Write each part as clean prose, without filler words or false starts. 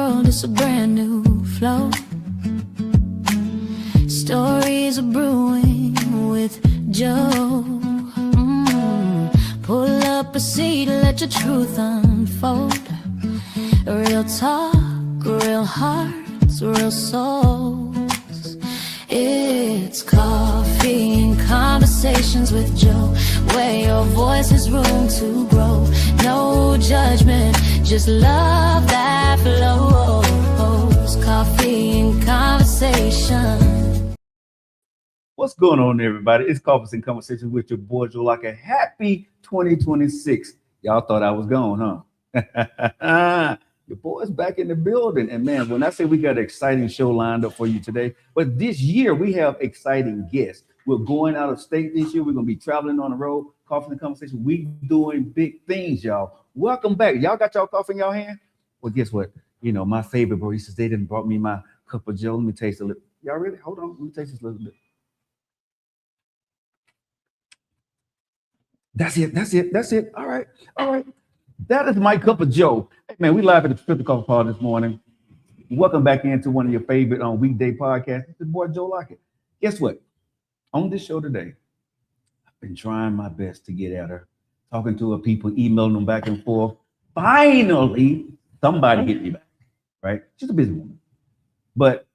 world, it's a brand new flow. Stories are brewing with Joe. Pull up a seat, let your truth unfold. Real talk, real hearts, real souls. It's coffee and conversations with Joe, where your voice has room to grow. No judgment, just love that flows. Coffee and conversation. What's going on, everybody? It's Coffee and Conversations with your boy Joe. Like a happy 2026. Y'all thought I was gone, huh? Your boy's back in the building. And man, when I say we got an exciting show lined up for you today, but this year we have exciting guests. We're going out of state this year. We're going to be traveling on the road. Coffee and Conversation. We doing big things, y'all. Welcome back. Y'all got y'all coffee in y'all hand? Well, guess what? You know, my favorite baristas, they didn't brought me my cup of Joe. Let me taste a little. Y'all ready? Hold on. Let me taste this a little bit. That's it. All right. That is my cup of Joe. Hey, man, we live at the Strip Coffee Party this morning. Welcome back into one of your favorite weekday podcasts. It's the boy Joe Lockett. Guess what? On this show today, I've been trying my best to get at her, talking to her people, emailing them back and forth. Finally, somebody hit me back, right? She's a busy woman. But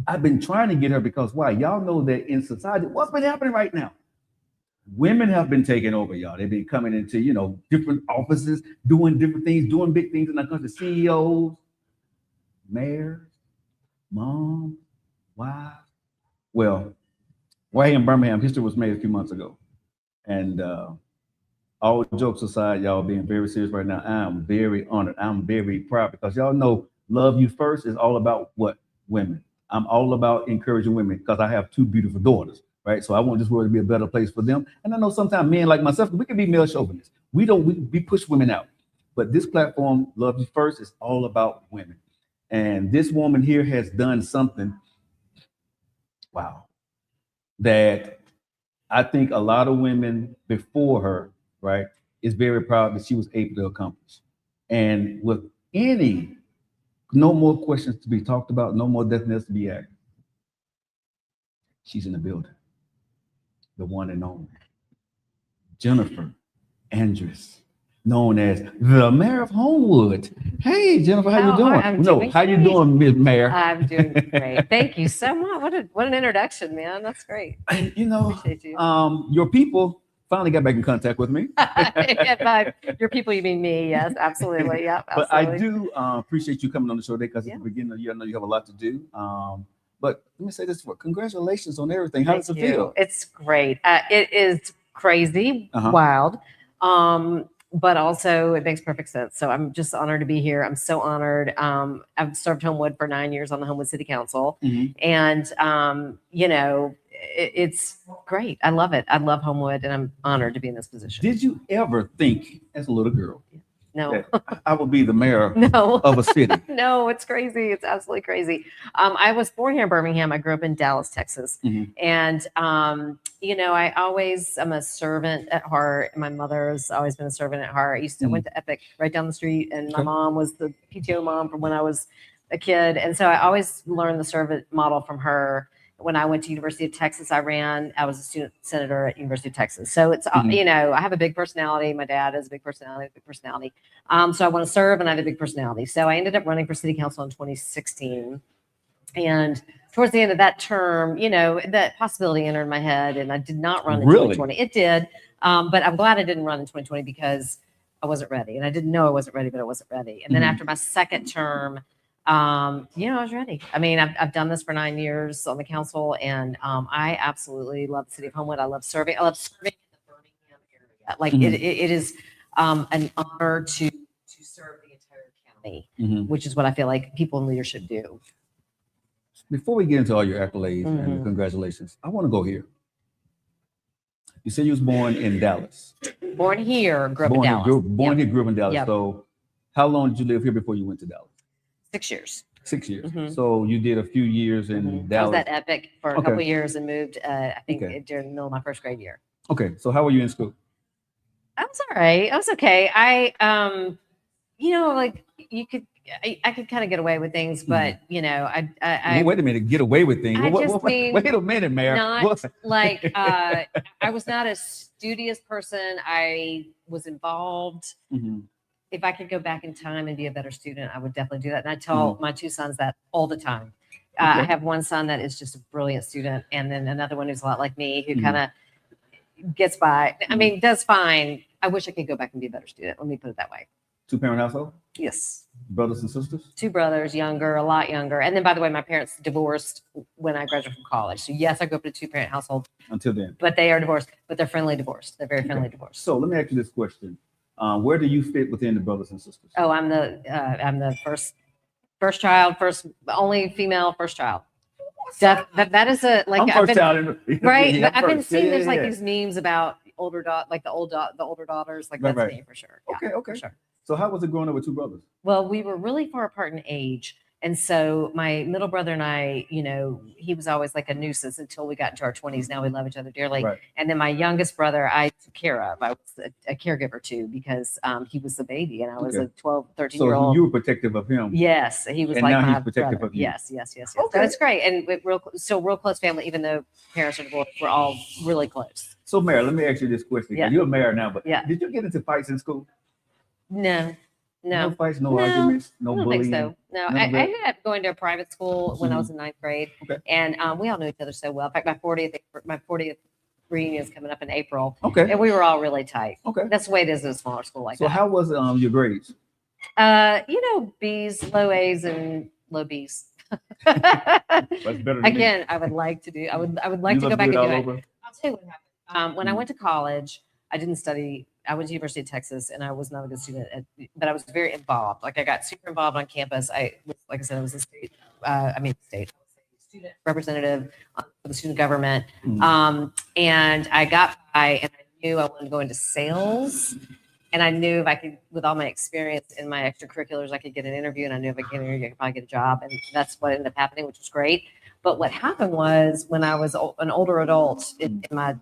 I've been trying to get her because why? Y'all know that in society, what's been happening right now? Women have been taking over, y'all. They've been coming into, different offices, doing different things, doing big things in our country. CEOs, mayors, moms, wives. Well, right here in Birmingham, history was made a few months ago. And all jokes aside, y'all being very serious right now, I'm very honored. I'm very proud because y'all know Love You First is all about what? Women. I'm all about encouraging women because I have two beautiful daughters. Right. So I want this world to be a better place for them. And I know sometimes men like myself, we can be male chauvinists. We push women out. But this platform, Love You First, is all about women. And this woman here has done something, wow, that I think a lot of women before her, right, is very proud that she was able to accomplish. And with no more questions to be talked about, no more death knells to be asked. She's in the building. The one and only Jennifer Andress, known as the Mayor of Homewood. Hey, Jennifer, how you doing? How you doing, Ms. Mayor? I'm doing great. Thank you so much. What an introduction, man. That's great. Appreciate you. Your people finally got back in contact with me. By your people, you mean me? Yes, absolutely. Yep. But I do appreciate you coming on the show today because at the beginning of the year, I know you have a lot to do. But let me say this: congratulations on everything. How does it feel? It's great. It is crazy, wild, but also it makes perfect sense. So I'm just honored to be here. I'm so honored. I've served Homewood for 9 years on the Homewood City Council, and it's great. I love it. I love Homewood, and I'm honored to be in this position. Did you ever think, as a little girl, no, I would be the mayor of a city? No, it's crazy. It's absolutely crazy. I was born here in Birmingham. I grew up in Dallas, Texas. And, I'm a servant at heart. My mother's always been a servant at heart. I went to Epic right down the street, and my mom was the PTO mom from when I was a kid. And so I always learned the servant model from her. When I went to University of Texas, I was a student senator at University of Texas. So it's, I have a big personality. My dad has a big personality. So I want to serve and I have a big personality. So I ended up running for city council in 2016. And towards the end of that term, that possibility entered my head, and I did not run in 2020. It did. But I'm glad I didn't run in 2020 because I wasn't ready. And I didn't know I wasn't ready, but I wasn't ready. And then after my second term, I was ready. I mean, I've done this for 9 years on the council, and I absolutely love the city of Homewood. I love serving. I love serving in the Birmingham area. Like it is an honor to serve the entire county, which is what I feel like people in leadership do. Before we get into all your accolades and congratulations, I want to go here. You said you was born in Dallas. Born here, grew up in Dallas. Grew up in Dallas. Yep. So how long did you live here before you went to Dallas? 6 years. 6 years. So you did a few years in Dallas. I was at Epic for a couple of years and moved, I think, during the middle of my first grade year. Okay. So how were you in school? I was all right. I was okay. I could kind of get away with things, but you know, Well, wait a minute, get away with things. I just mean wait a minute, Mayor. not like I was not a studious person. I was involved. If I could go back in time and be a better student, I would definitely do that. And I tell my two sons that all the time. I have one son that is just a brilliant student, and then another one who's a lot like me, who kind of gets by. I mean, does fine. I wish I could go back and be a better student. Let me put it that way. 2-parent household? Yes. Brothers and sisters? 2 brothers, younger, a lot younger. And then, by the way, my parents divorced when I graduated from college. So, yes, I grew up in a 2-parent household. Until then. But they are divorced, but they're friendly divorced. They're very friendly divorced. So, let me ask you this question. Where do you fit within the brothers and sisters? Oh, I'm the first child, only female first child. That is a like I'm first child, right. Yeah, I've been seeing there's like these memes about the older daughters, like that's me for sure. Okay, yeah, okay. For sure. So how was it growing up with 2 brothers? Well, we were really far apart in age. And so my middle brother and I, you know, he was always like a nuisance until we got into our 20s. Now we love each other dearly. Right. And then my youngest brother, I took care of. I was a caregiver too, because he was the baby and I was a 12, 13-year-old. So you were protective of him. Yes. He was and like now my he's protective brother. of you. Yes. Okay. That's great. And still real close family, even though parents are divorced, we're all really close. So Mary, let me ask you this question. Yeah. You're married now, but yeah. Did you get into fights in school? No. No fights, no arguments, no bullying. I don't think so. No, I ended up going to a private school when I was in 9th grade, and we all knew each other so well. In fact, my 40th reunion is coming up in April. Okay, and we were all really tight. Okay, that's the way it is in a smaller school like that. So how was your grades? You know, B's, low A's, and low B's. That's better than Again, me. I would like to do. I would like to go back and do it. I'll tell you what happened. When I went to college, I didn't study. I went to University of Texas, and I was not a good student, but I was very involved. Like I got super involved on campus. Like I said, I was a student representative for the student government, and I got by, and I knew I wanted to go into sales, and I knew if I could, with all my experience in my extracurriculars, I could get an interview, and I knew if I get an interview, I could probably get a job, and that's what ended up happening, which was great. But what happened was when I was an older adult in my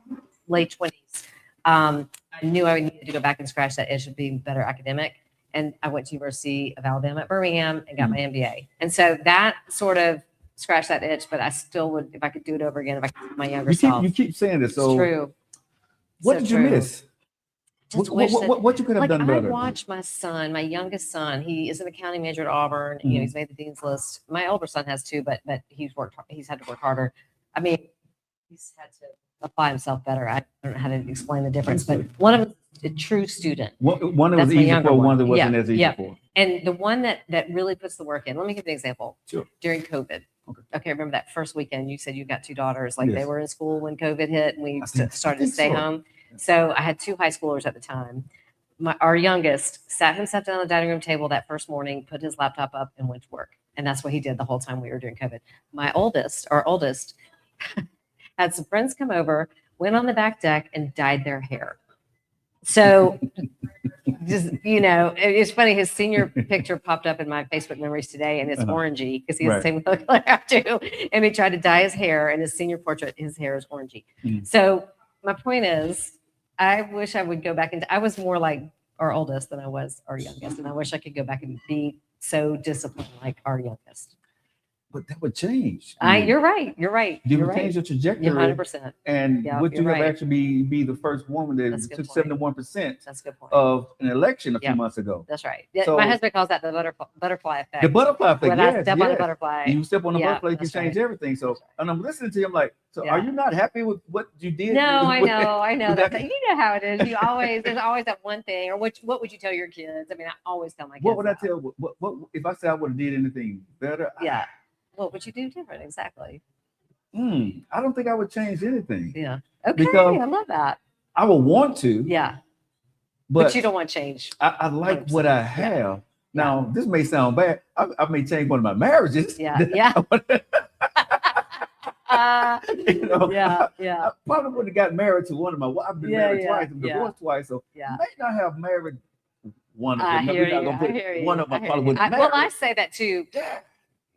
late 20s. I knew I needed to go back and scratch that itch of being better academic. And I went to University of Alabama at Birmingham and got my MBA. And so that sort of scratched that itch, but I still would, if I could do it over again, if I could do my younger self. You keep saying this. So it's true. What did you miss? What you could have done better? I watched my son, my youngest son. He is an accounting major at Auburn. You know, he's made the dean's list. My older son has too, but he's had to work harder. I mean, he's had to apply himself better. I don't know how to explain the difference, but one of them is a true student. One that was easy for, one that wasn't as easy for. And the one that really puts the work in. Let me give you an example. Sure. During COVID. Okay, remember that first weekend you said you got 2 daughters, like they were in school when COVID hit and we started to stay home. So I had 2 high schoolers at the time. Our youngest sat himself down at the dining room table that first morning, put his laptop up and went to work. And that's what he did the whole time we were doing COVID. Our oldest, had some friends come over, went on the back deck and dyed their hair. So just, you know, it's funny. His senior picture popped up in my Facebook memories today and it's orangey because he has the same color I have too. And he tried to dye his hair and his senior portrait, his hair is orangey. So my point is, I wish I would go back I was more like our oldest than I was our youngest. And I wish I could go back and be so disciplined like our youngest. But that would change. You're right. You would change your trajectory. 100%. And would you have actually be the first woman that took 71% That's a good point. of an election a few months ago? That's right. So, my husband calls that the butterfly effect. The butterfly effect. When I step on the butterfly. You step on the butterfly, you can change everything. So, and I'm listening to him like, so are you not happy with what you did? No, I know. You know how it is. There's always that one thing. Or what would you tell your kids? I mean, I always tell my kids. What would I tell? What if I said I would have did anything better? Yeah. What would you do different? Exactly. I don't think I would change anything. Yeah. Okay. Because I love that. I would want to. Yeah. But you don't want change. I like 100%. What I have. Yeah. Now, this may sound bad. I may change one of my marriages. Yeah. Yeah. I probably would have got married to one of my. I've been married twice and divorced twice, so may not have married one of them. I hear you. One of them probably would. Well, I say that too. Yeah.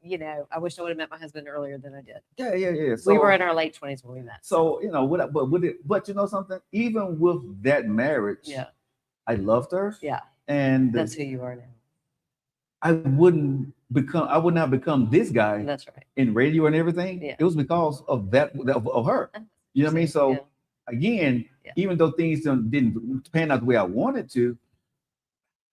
You know, I wish I would have met my husband earlier than I did. Yeah. So, we were in our late 20s when we met. So, you know, but you know something? Even with that marriage, I loved her. Yeah. And that's who you are now. I would not become this guy That's right. in radio and everything. Yeah. It was because of of her. You know what I mean? So Yeah. again, Yeah. even though things didn't pan out the way I wanted to,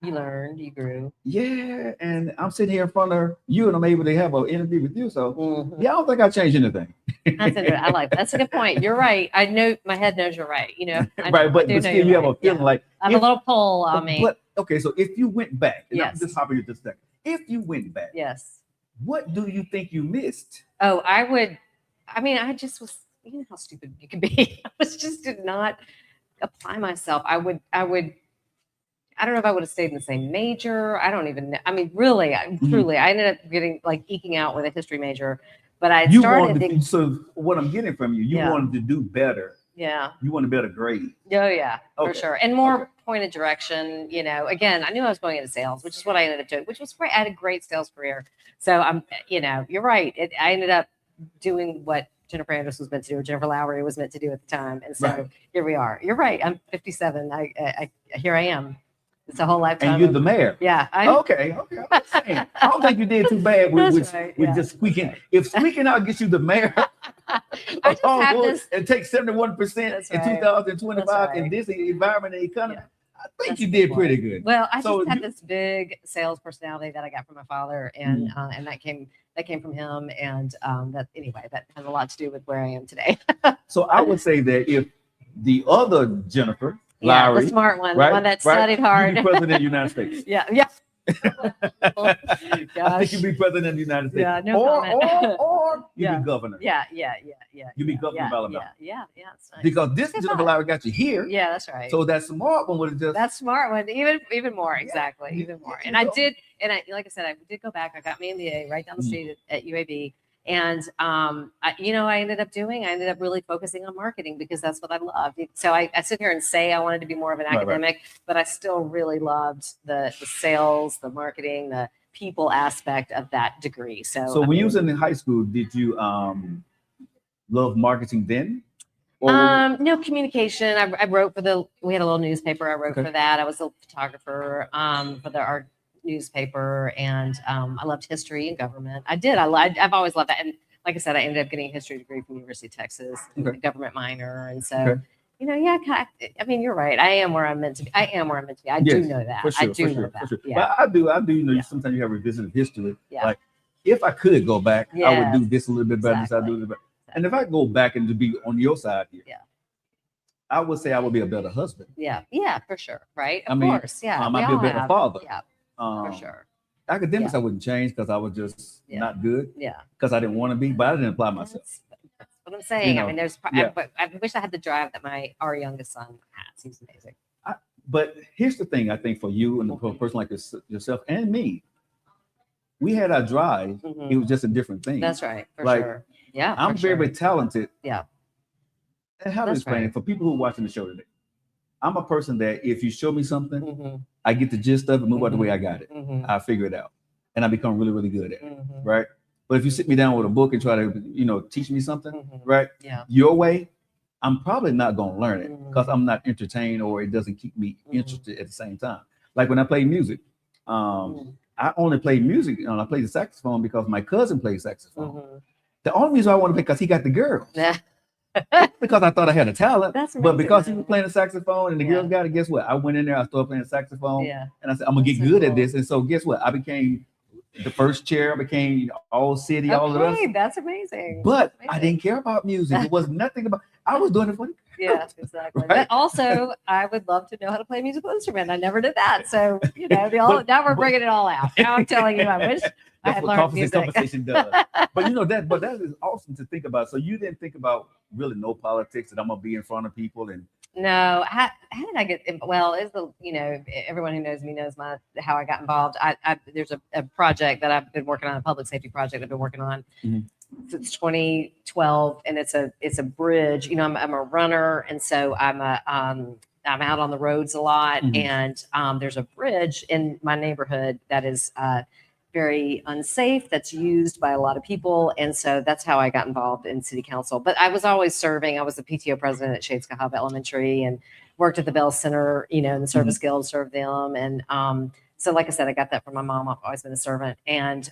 You learned, you grew. yeah, and I'm sitting here in front of you, and I'm able to have an interview with you. So Mhm. yeah, I don't think I changed anything. That's it. I like that. That's a good point. You're right. I know my head knows you're right. You know, I Right, do but know still, you're you have right. a feeling Yeah. like I have a little pull on me. But okay, so if you went back, and I'm Yes. just hopping you just a second. If you went back, Yes. what do you think you missed? Oh, I would. I mean, I just was. You know how stupid you can be. I was just did not apply myself. I would. I don't know if I would have stayed in the same major. I don't even know. I mean, really, truly, I ended up getting like eking out with a history major, but I You started. wanted to, so what I'm getting from you, you Yeah. wanted to do better. Yeah. You want a better grade. Oh yeah, for Okay. sure, and more Okay. pointed direction. You know, again, I knew I was going into sales, which is what I ended up doing, which was great. I had a great sales career. So I'm, you know, you're right. I ended up doing what Jennifer Andress was meant to do, or Jennifer Lowery was meant to do at the time, and so Right. here we are. You're right. I'm 57. I here I am. It's a whole lifetime. And you're the mayor. Yeah. Okay. I'm just saying. I don't think you did too bad with, That's right, with yeah, just squeaking. that's right. If squeaking out gets you the mayor, I just have Homewood, this. and take 71% That's in right. 2025 That's in right. this environment and economy, Yeah. I think That's you a did good pretty point. good. Well, I So just had you- this big sales personality that I got from my father, and that came from him, and that anyway, that has a lot to do with where I am today. So I would say that if the other Jennifer Yeah, Lowery, the smart one, right, the one that right, studied you'd hard. be president of the United States. Yeah, yeah. I think Gosh. you'd be president of the United States. Yeah, no comment. or you'd Yeah. be governor. Yeah. You be governor of Alabama. Yeah. It's nice. Because this Good Jennifer thought. Lowery got you here. Yeah, that's right. So that smart one would have just That smart one, even more, Yeah. exactly, You- even more. you And I know. did, and I like I said, I did go back. I got my MBA right down the street at UAB, and I ended up really focusing on marketing because that's what I loved. So I sit here and say I wanted to be more of an Right, right. academic, but I still really loved the sales, the marketing, the people aspect of that degree. So So when you was in high school, did you love marketing then? Or no communication. I wrote for we had a little newspaper. I wrote Okay. for that. I was a photographer for our newspaper, and I loved history and government. I've always loved that. And like I said, I ended up getting a history degree from University of Texas, Okay. a government minor. And so, Okay. I mean, you're right. I am where I'm meant to be. I do Yes, know that. for sure, I do for know sure, that. for sure. Yeah. But I do. Yeah. Sometimes you have revisited history. Yeah. Like if I could go back, I would do Yes, this a little bit better. This I exactly. do this better. And if I go back and to be on your side here, Yeah. I would say I would be a better husband. Yeah, for sure. Right. I Of mean, course. Yeah. I'd we be a all better have. father. Yeah, Um, for sure. Academics, Yeah. I wouldn't change because I was just Yeah. not good Yeah. because I didn't want to be, but I didn't apply myself. That's what I'm saying. know, I mean, yeah. I wish I had the drive that our youngest son has. He's amazing. But here's the thing: I think for you and for a person like yourself and me, we had our drive. Mhm. It was just a different thing. That's right, for Like, sure. Yeah, I'm for sure. very talented. Yeah. And how to That's explain right. it for people who are watching the show today? I'm a person that if you show me something, Mhm, I get the gist of it, move out the way I got it. mhm, I figure it out, and I become really, really good at it. mhm, Right? But if you sit me down with a book and try to, teach me something, mhm. right, Yeah. your way, I'm probably not going to learn it Mhm. because I'm not entertained or it doesn't keep me Mhm. interested at the same time. Like when I play music, Mhm, I only play music and I play the saxophone because my cousin plays saxophone. mhm. The only reason I want to play because he got the girls. Yeah. Not because I thought I had a talent, That's but because he amazing. was playing the saxophone and the Yeah. girls got it. Guess what? I went in there, I started playing saxophone, Yeah. and I said, I'm gonna That's get so good at cool. this. And so guess what? I became the first chair, I became all city, all of us. Okay, that's amazing. But That's I amazing. didn't care about music. It was nothing about. I was doing it for the Yeah, exactly. Right? But also, I would love to know how to play a musical instrument. I never did that. So, now we're bringing it all out. Now I'm telling you, I wish I That's had what learned music. conversation does. But that is awesome to think about. So you didn't think about really no politics that I'm gonna be in front of people and No, how did I get? Well, it's everyone who knows me knows how I got involved. There's a project that I've been working on, a public safety project I've been working on Mhm. since 2012, and it's a bridge. I'm a runner, and so I'm out on the roads a lot, Mhm. and there's a bridge in my neighborhood that is very unsafe, that's used by a lot of people. And so that's how I got involved in city council. But I was always serving. I was the PTO president at Shades Cahaba Elementary and worked at the Bell Center, in the service guild, served them. And So like I said, I got that from my mom. I've always been a servant. And,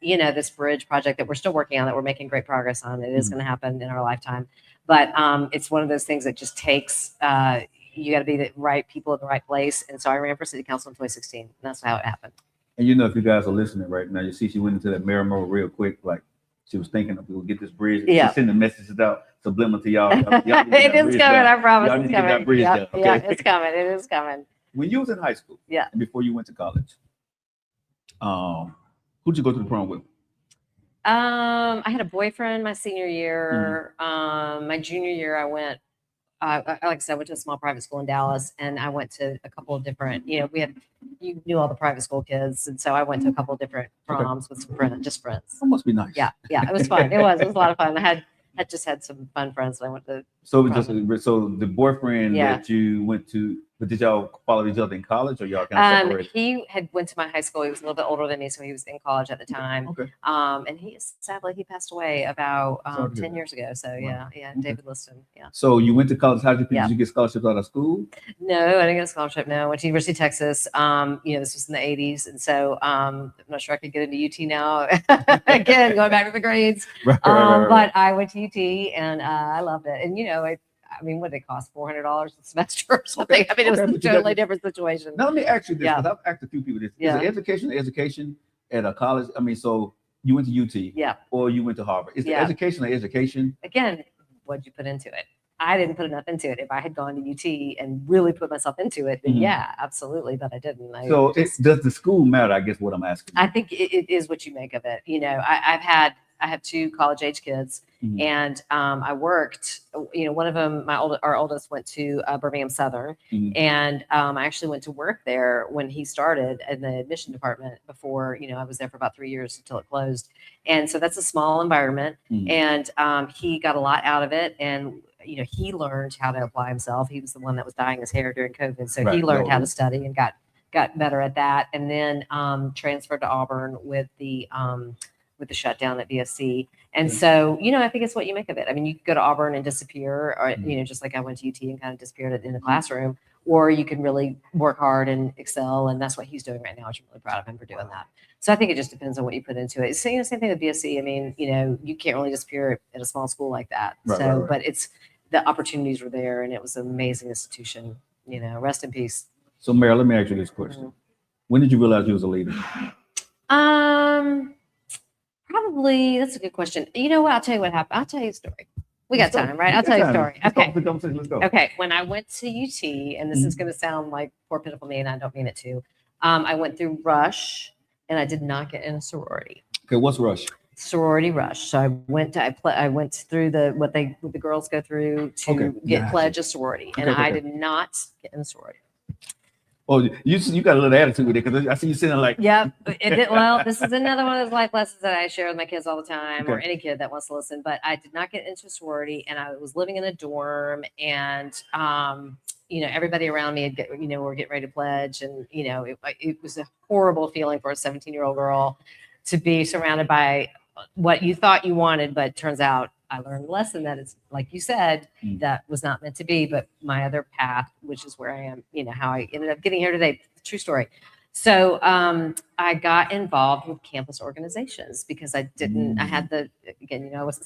this bridge project that we're still working on, that we're making great progress on, it is going to happen in our lifetime. But it's one of those things that just takes, you got to be the right people in the right place. And so I ran for city council in 2016. And that's how it happened. And if you guys are listening right now, you see she went into that mirror mode real quick, like she was thinking of, we'll get this bridge. Yeah. She's sending messages out subliminal to y'all. Y'all It is coming. I promise. Y'all need to get that bridge down. Okay? Yeah, it's coming. It is coming. When you was in high school, yeah, and before you went to college, who'd you go to the prom with? I had a boyfriend my senior year. My junior year, I went. Like I said, I went to a small private school in Dallas, and I went to a couple of different. You knew all the private school kids, and so I went to a couple of different proms with some friends, just friends. That must be nice. Yeah, it was fun. It was a lot of fun. I just had some fun friends that I went to. So the boyfriend that you went to, but did y'all follow each other in college, or y'all kind of separated? He had went to my high school. He was a little bit older than me, so he was in college at the time. Okay. And sadly he passed away about 10 years ago. So wow. Yeah, David Liston. Yeah. So you went to college. Did you get scholarships out of school? No, I didn't get a scholarship. No, I went to University of Texas. This was in the 80s, and so I'm not sure I could get into UT now. Again, going back to the grades. Right. But I went to UT, and I loved it. And what did it cost? $400 a semester or something? Okay. I mean, it was a totally different situation. Now, let me ask you this, because I've asked a few people this. Is education at a college? I mean, so you went to UT, or you went to Harvard. Is the education an education? Again, what'd you put into it? I didn't put enough into it. If I had gone to UT and really put myself into it, then absolutely, but I didn't. Does the school matter? I guess what I'm asking. I think it is what you make of it. I have two college age kids, and I worked. One of them, our oldest, went to Birmingham Southern, and I actually went to work there when he started in the admission department. Before I was there for about 3 years until it closed, and so that's a small environment, and he got a lot out of it, and he learned how to apply himself. He was the one that was dyeing his hair during COVID, so he learned how to study and got better at that, and then transferred to Auburn with the shutdown at BSC. And so, I think it's what you make of it. I mean, you could go to Auburn and disappear, or, just like I went to UT and kind of disappeared in the classroom, or you can really work hard and excel. And that's what he's doing right now, which I'm really proud of him for doing that. So I think it just depends on what you put into it. So, same thing with BSC. I mean, you can't really disappear at a small school like that. Right. But the opportunities were there, and it was an amazing institution, rest in peace. So Mary, let me ask you this question. When did you realize you was a leader? Probably, that's a good question. You know what? I'll tell you what happened. I'll tell you a story. We got time, right? I'll tell you a story. Okay. Let's go. Okay. When I went to UT, and this is going to sound like poor pitiful me, and I don't mean it to. I went through Rush, and I did not get in a sorority. Okay, what's Rush? Sorority Rush. So I went through what the girls go through to get pledge a sorority, and I did not get in a sorority. Oh, you got a little attitude with it, because I see you sitting like. Yep. Well, this is another one of those life lessons that I share with my kids all the time, or any kid that wants to listen. But I did not get into a sorority, and I was living in a dorm, and everybody around me were getting ready to pledge, and it was a horrible feeling for a 17-year-old girl to be surrounded by what you thought you wanted, but it turns out I learned a lesson that it's, like you said, that was not meant to be, but my other path, which is where I am, how I ended up getting here today. True story. So I got involved with campus organizations because I wasn't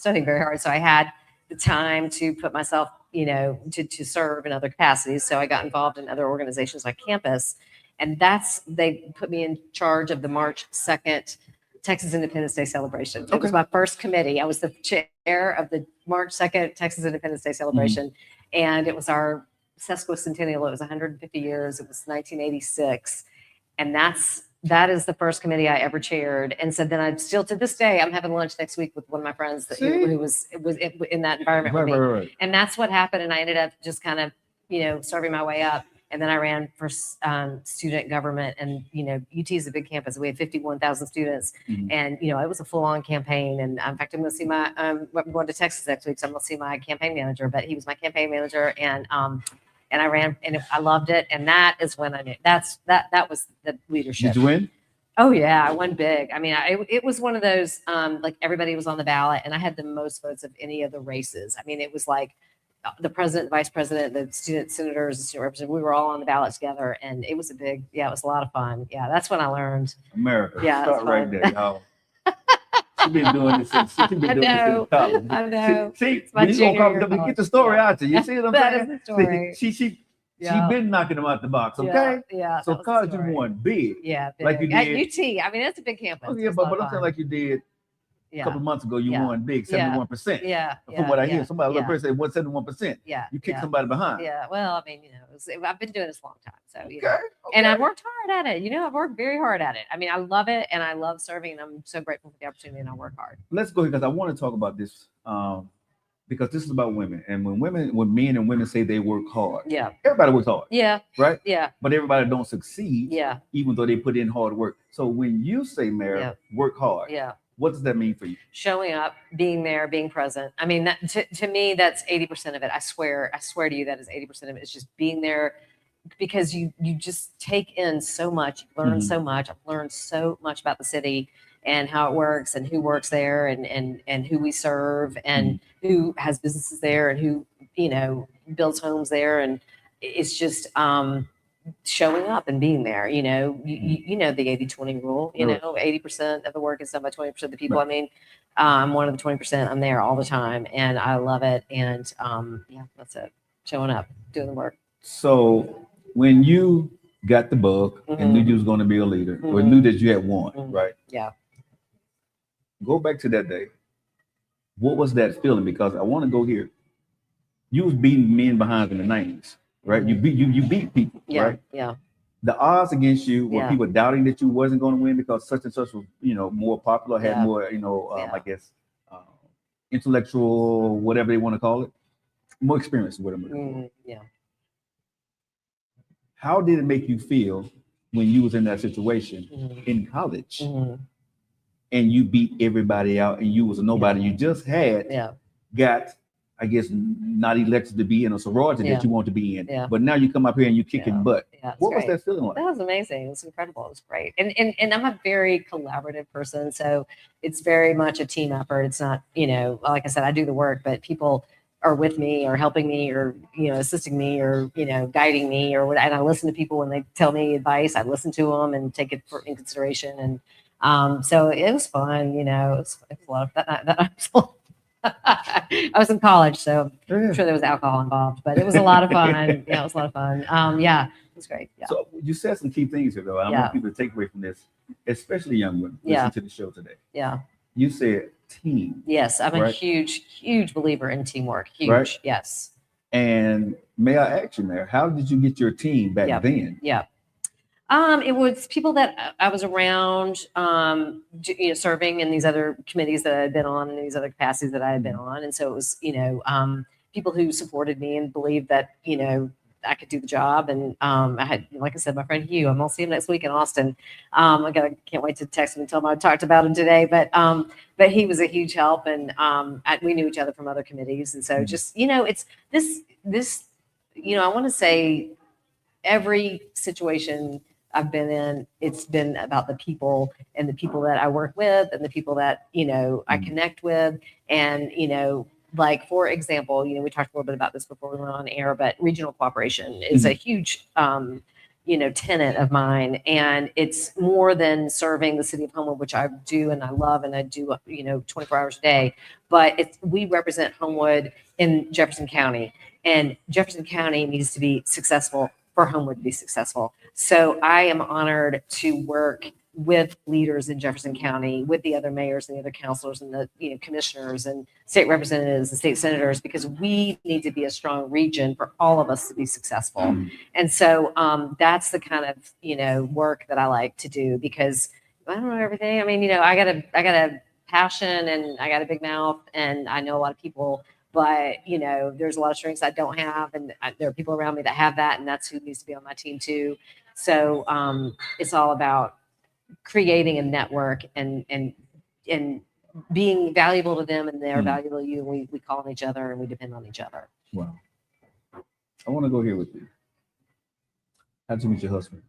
studying very hard. So I had the time to put myself, to serve in other capacities. So I got involved in other organizations like campus. And they put me in charge of the March 2nd Texas Independence Day celebration. It was my first committee. I was the chair of the March 2nd Texas Independence Day celebration. And it was our sesquicentennial. It was 150 years. It was 1986. And that is the first committee I ever chaired. And so then to this day, I'm having lunch next week with one of my friends who was in that environment with me. Right. And that's what happened. And I ended up just kind of, serving my way up. And then I ran for student government, and UT is a big campus. We had 51,000 students, and it was a full-on campaign. And in fact, I'm going to see I'm going to Texas next week, so I'm going to see my campaign manager. But he was my campaign manager, and I ran, and I loved it. And that is when I knew that was the leadership. Did you win? Oh yeah, I won big. I mean, it was one of those like everybody was on the ballot, and I had the most votes of any of the races. I mean, it was like the president, vice president, the student senators, the student representatives, we were all on the ballot together, and it was it was a lot of fun. Yeah, that's when I learned. America. Yeah, Start right there, y'all. She's been doing this since college. I know. See, My when you gonna junior year come, of get the story college. out to you. You see what I'm That saying? is the story. She Yeah. been knocking them out the box, okay? Yeah. So that was the college you story. won big. Yeah, big. Like you At did. UT. I mean, that's a big campus. Oh, yeah, It's a lot but of I'm saying fun. like you did a couple of months ago, you Yeah. won big, Yeah. 71%. Yeah. From what I hear, yeah, somebody yeah. little person said 171%. Yeah. You kicked yeah. somebody behind. Yeah, well, I mean, I've been doing this a long time, so Okay. and I've worked hard at it. I've worked very hard at it. I mean, I love it, and I love serving, and I'm so grateful for the opportunity, and I work hard. Let's go here because I want to talk about this because this is about women, and when men and women say they work hard, Yeah, everybody works hard, yeah, right? yeah, But everybody don't succeed, yeah, even though they put in hard work. So when you say, Mary, work hard, yeah. what does that mean for you? Showing up, being there, being present. I mean, that, to me, that's 80% of it. I swear to you, that is 80% of it. It's just being there, because you just take in so much, you learn so much. I've learned so much about the city and how it works, and who works there, and who we serve, and who has businesses there, and who builds homes there, and it's just showing up and being there. You know the 80-20 rule. 80% of the work is done by 20% of the people. Right. I mean, I'm one of the 20%. I'm there all the time, and I love it. And that's it. Showing up, doing the work. So when you got the bug and knew you was going to be a leader, or knew that you had won, right? Yeah. Go back to that day. What was that feeling? Because I want to go here. You was beating men behind in the 90s, right? You beat people, right? Yeah. The odds against you were people doubting that you wasn't going to win because such and such was, more popular, had more, I guess, intellectual, whatever they want to call it, more experience with them. Yeah. How did it make you feel when you was in that situation in college and you beat everybody out and you was a nobody? You just got, I guess, not elected to be in a sorority that you want to be in. Yeah. But now you come up here and you kicking butt. Yeah, what was that feeling like? That was amazing. It was incredible. It was great. And I'm a very collaborative person. So it's very much a team effort. It's not, like I said, I do the work, but people are with me or helping me or, assisting me or, guiding me or what. And I listen to people when they tell me advice. I listen to them and take it in consideration. And so it was fun. It was a lot of that. I was in college, so I'm sure there was alcohol involved, but it was a lot of fun. Yeah, it was a lot of fun. It was great. Yeah. So you said some key things here, though. I want people to take away from this, especially young women. Listen to the show today. Yeah. You said team. Yes, I'm a huge believer in teamwork. Huge. Right? Yes. And may I ask you, Mayor, how did you get your team back then? Yeah. It was people that I was around, serving in these other committees that I had been on, and these other capacities that I had been on. And so it was, people who supported me and believed that, I could do the job. And I had, like I said, my friend Hugh, I'm going to see him next week in Austin. Can't wait to text him and tell him I talked about him today. But he was a huge help, and we knew each other from other committees. And so just, it's this, I want to say every situation I've been in, it's been about the people and the people that I work with and the people that, I connect with. And, like, for example, we talked a little bit about this before we went on air, but regional cooperation is a huge, tenet of mine. And it's more than serving the city of Homewood, which I do and I love, and I do, 24 hours a day. But we represent Homewood in Jefferson County, and Jefferson County needs to be successful for Homewood to be successful. So I am honored to work with leaders in Jefferson County, with the other mayors and the other councilors and the commissioners and state representatives and state senators, because we need to be a strong region for all of us to be successful. And so that's the kind of, work that I like to do, because I don't know everything. I mean, I got a passion and I got a big mouth and I know a lot of people, but there's a lot of strengths I don't have, and there are people around me that have that, and that's who needs to be on my team too. So it's all about creating a network and being valuable to them, and they're valuable to you. And we call on each other and we depend on each other. Wow. I want to go here with you. How did you meet your husband?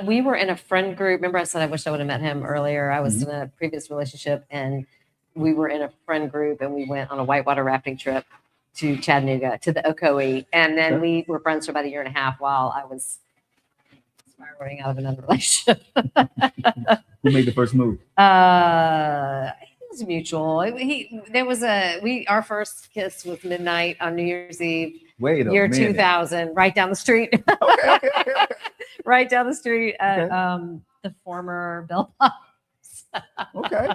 We were in a friend group. Remember, I said I wish I would have met him earlier. I was in a previous relationship, and we were in a friend group, and we went on a whitewater rafting trip. to Chattanooga to the Ocoee, and then Okay. we were friends for about a year and a half while I was spiraling out of another relationship. Who made the first move? It was mutual. Our first kiss was midnight on New Year's Eve, Wait a year minute. 2000, right down the street. Okay. Right down the street at Okay. the former Bell Bottoms. Okay.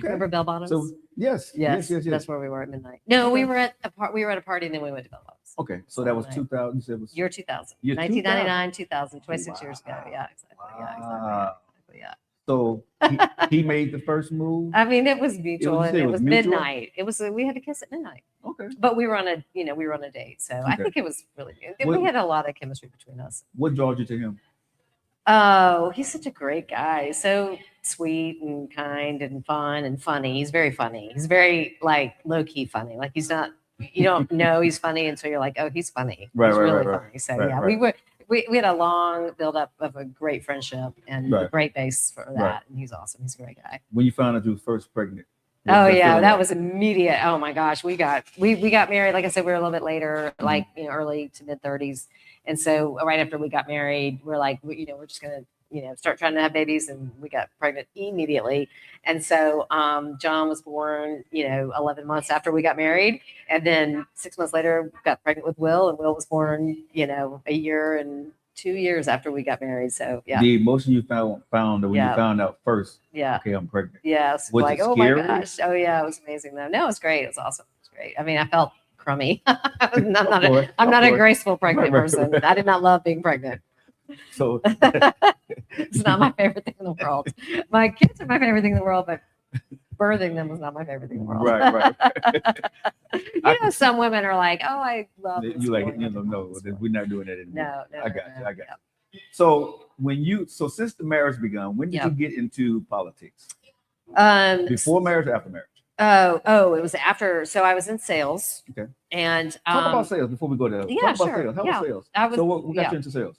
Remember Bell Bottoms? So yes. That's where we were at midnight. No, we were at a party, and then we went to Bell Bottoms. Okay, so that was Night. 2000. You said it was Year 2000, Year 1999, 2000, 26 Wow. years ago. Yeah, exactly. Yeah, Wow. exactly. Yeah. So he made the first move. I mean, it was mutual, you and say it it was was mutual? midnight. It was we had to kiss at midnight, Okay. but we were on a date, so I Okay. think it was really good. What- We had a lot of chemistry between us. What drawed you to him? Oh, he's such a great guy. So sweet and kind and fun and funny. He's very funny. He's very like low key funny. Like he's not. You don't know he's funny until you're like, oh, he's funny. Right, he's right, really right, funny. So right, yeah, right. we had a long build up of a great friendship and a Right. great base for that. Right. And he's awesome. He's a great guy. When you found out you was first pregnant? what Oh was yeah, feeling that like? was immediate. Oh my gosh, we got married. Like I said, we were a little bit later, like early to mid 30s, and so right after we got married, we're like, we're just gonna start trying to have babies, and we got pregnant immediately. And so John was born 11 months after we got married, and then 6 months later got pregnant with Will, and Will was born a year and 2 years after we got married. So yeah, The emotion you found when Yeah. you found out first. yeah. Okay, I'm pregnant. Yes. Was Like, it oh my scary? gosh. Oh yeah, it was amazing though. No, it was great. It was awesome. It was great. I mean, I felt crummy. I'm not Of course, I'm of not a course. graceful pregnant Right, right, person. right. I did not love being pregnant. So It's not my favorite thing in the world. My kids are my favorite thing in the world, but birthing them was not my favorite thing in the world. right. Some women are like, oh, I love this You like feeling of no, this we're not doing that anymore. No, I got you. So since the marriage began, when did Yeah. you get into politics? Before marriage or after marriage? Oh, it was after. So I was in sales. Okay. And Talk about sales before we go there. yeah, Talk about sure. sales. How Yeah. was sales? I was- So what got yeah. you into sales?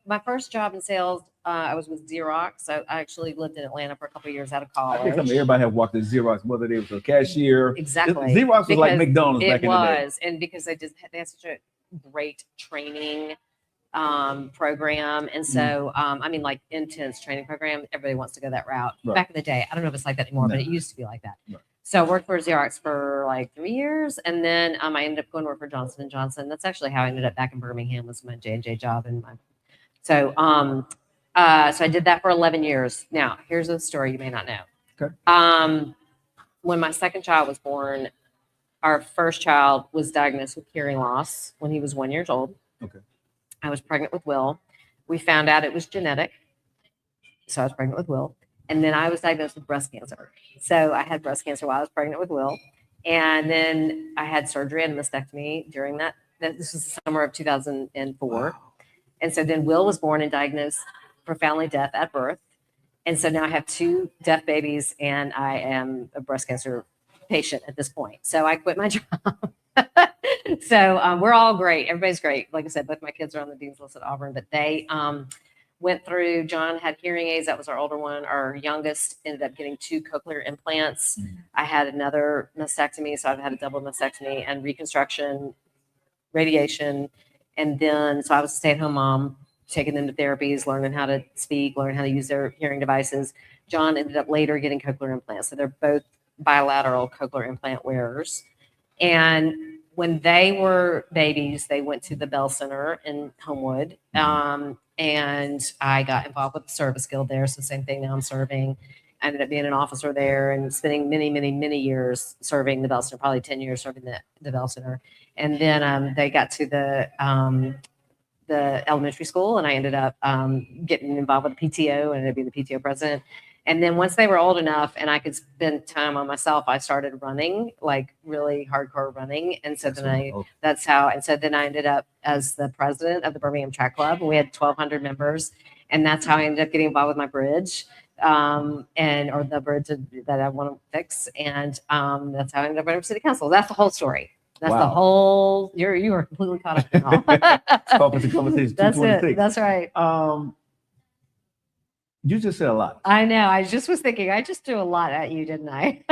my first job in sales, I was with Xerox. I actually lived in Atlanta for a couple of years out of college. I think everybody have walked at Xerox, whether they was a cashier. Exactly. Xerox was like Because McDonald's it back in the day. was, and because they had such a great training program, and so I mean, like intense training program. Everybody wants to go that route. Right. Back in the day, I don't know if it's like that anymore, but No. it used to be like that. Right. So I worked for Xerox for like 3 years, and then I ended up going to work for Johnson & Johnson. That's actually how I ended up back in Birmingham, was my J&J job. So I did that for 11 years. Now, here's a story you may not know. Okay. When my second child was born, our first child was diagnosed with hearing loss when he was 1 year old. Okay. I was pregnant with Will. We found out it was genetic. So I was pregnant with Will. And then I was diagnosed with breast cancer. So I had breast cancer while I was pregnant with Will. And then I had surgery and a mastectomy during that. This was the summer of 2004. Wow. And so then Will was born and diagnosed profoundly deaf at birth. And so now I have 2 deaf babies, and I am a breast cancer patient at this point. So I quit my job. So we're all great. Everybody's great. Like I said, both my kids are on the Dean's List at Auburn, but they went through, John had hearing aids. That was our older one. Our youngest ended up getting 2 cochlear implants. I had another mastectomy. So I've had a double mastectomy and reconstruction, radiation. And then, so I was a stay-at-home mom, taking them to therapies, learning how to speak, learning how to use their hearing devices. John ended up later getting cochlear implants. So they're both bilateral cochlear implant wearers. And when they were babies, they went to the Bell Center in Homewood. And I got involved with the service guild there. So same thing, now I'm serving. I ended up being an officer there and spending many, many, many years serving the Bell Center, probably 10 years serving the Bell Center. And then they got to the elementary school, and I ended up getting involved with the PTO and ended up being the PTO president. And then once they were old enough and I could spend time on myself, I started running, like really hardcore running. And so then I ended up as the president of the Birmingham Track Club. We had 1,200 members, and that's how I ended up getting involved with my bridge. Or the bridge that I want to fix, and that's how I ended up running for city council. That's the whole story. That's Wow. the whole. You are completely caught up now. Conference Conversation That's 226. it. That's right. You just said a lot. I know. I just was thinking. I just threw a lot at you, didn't I?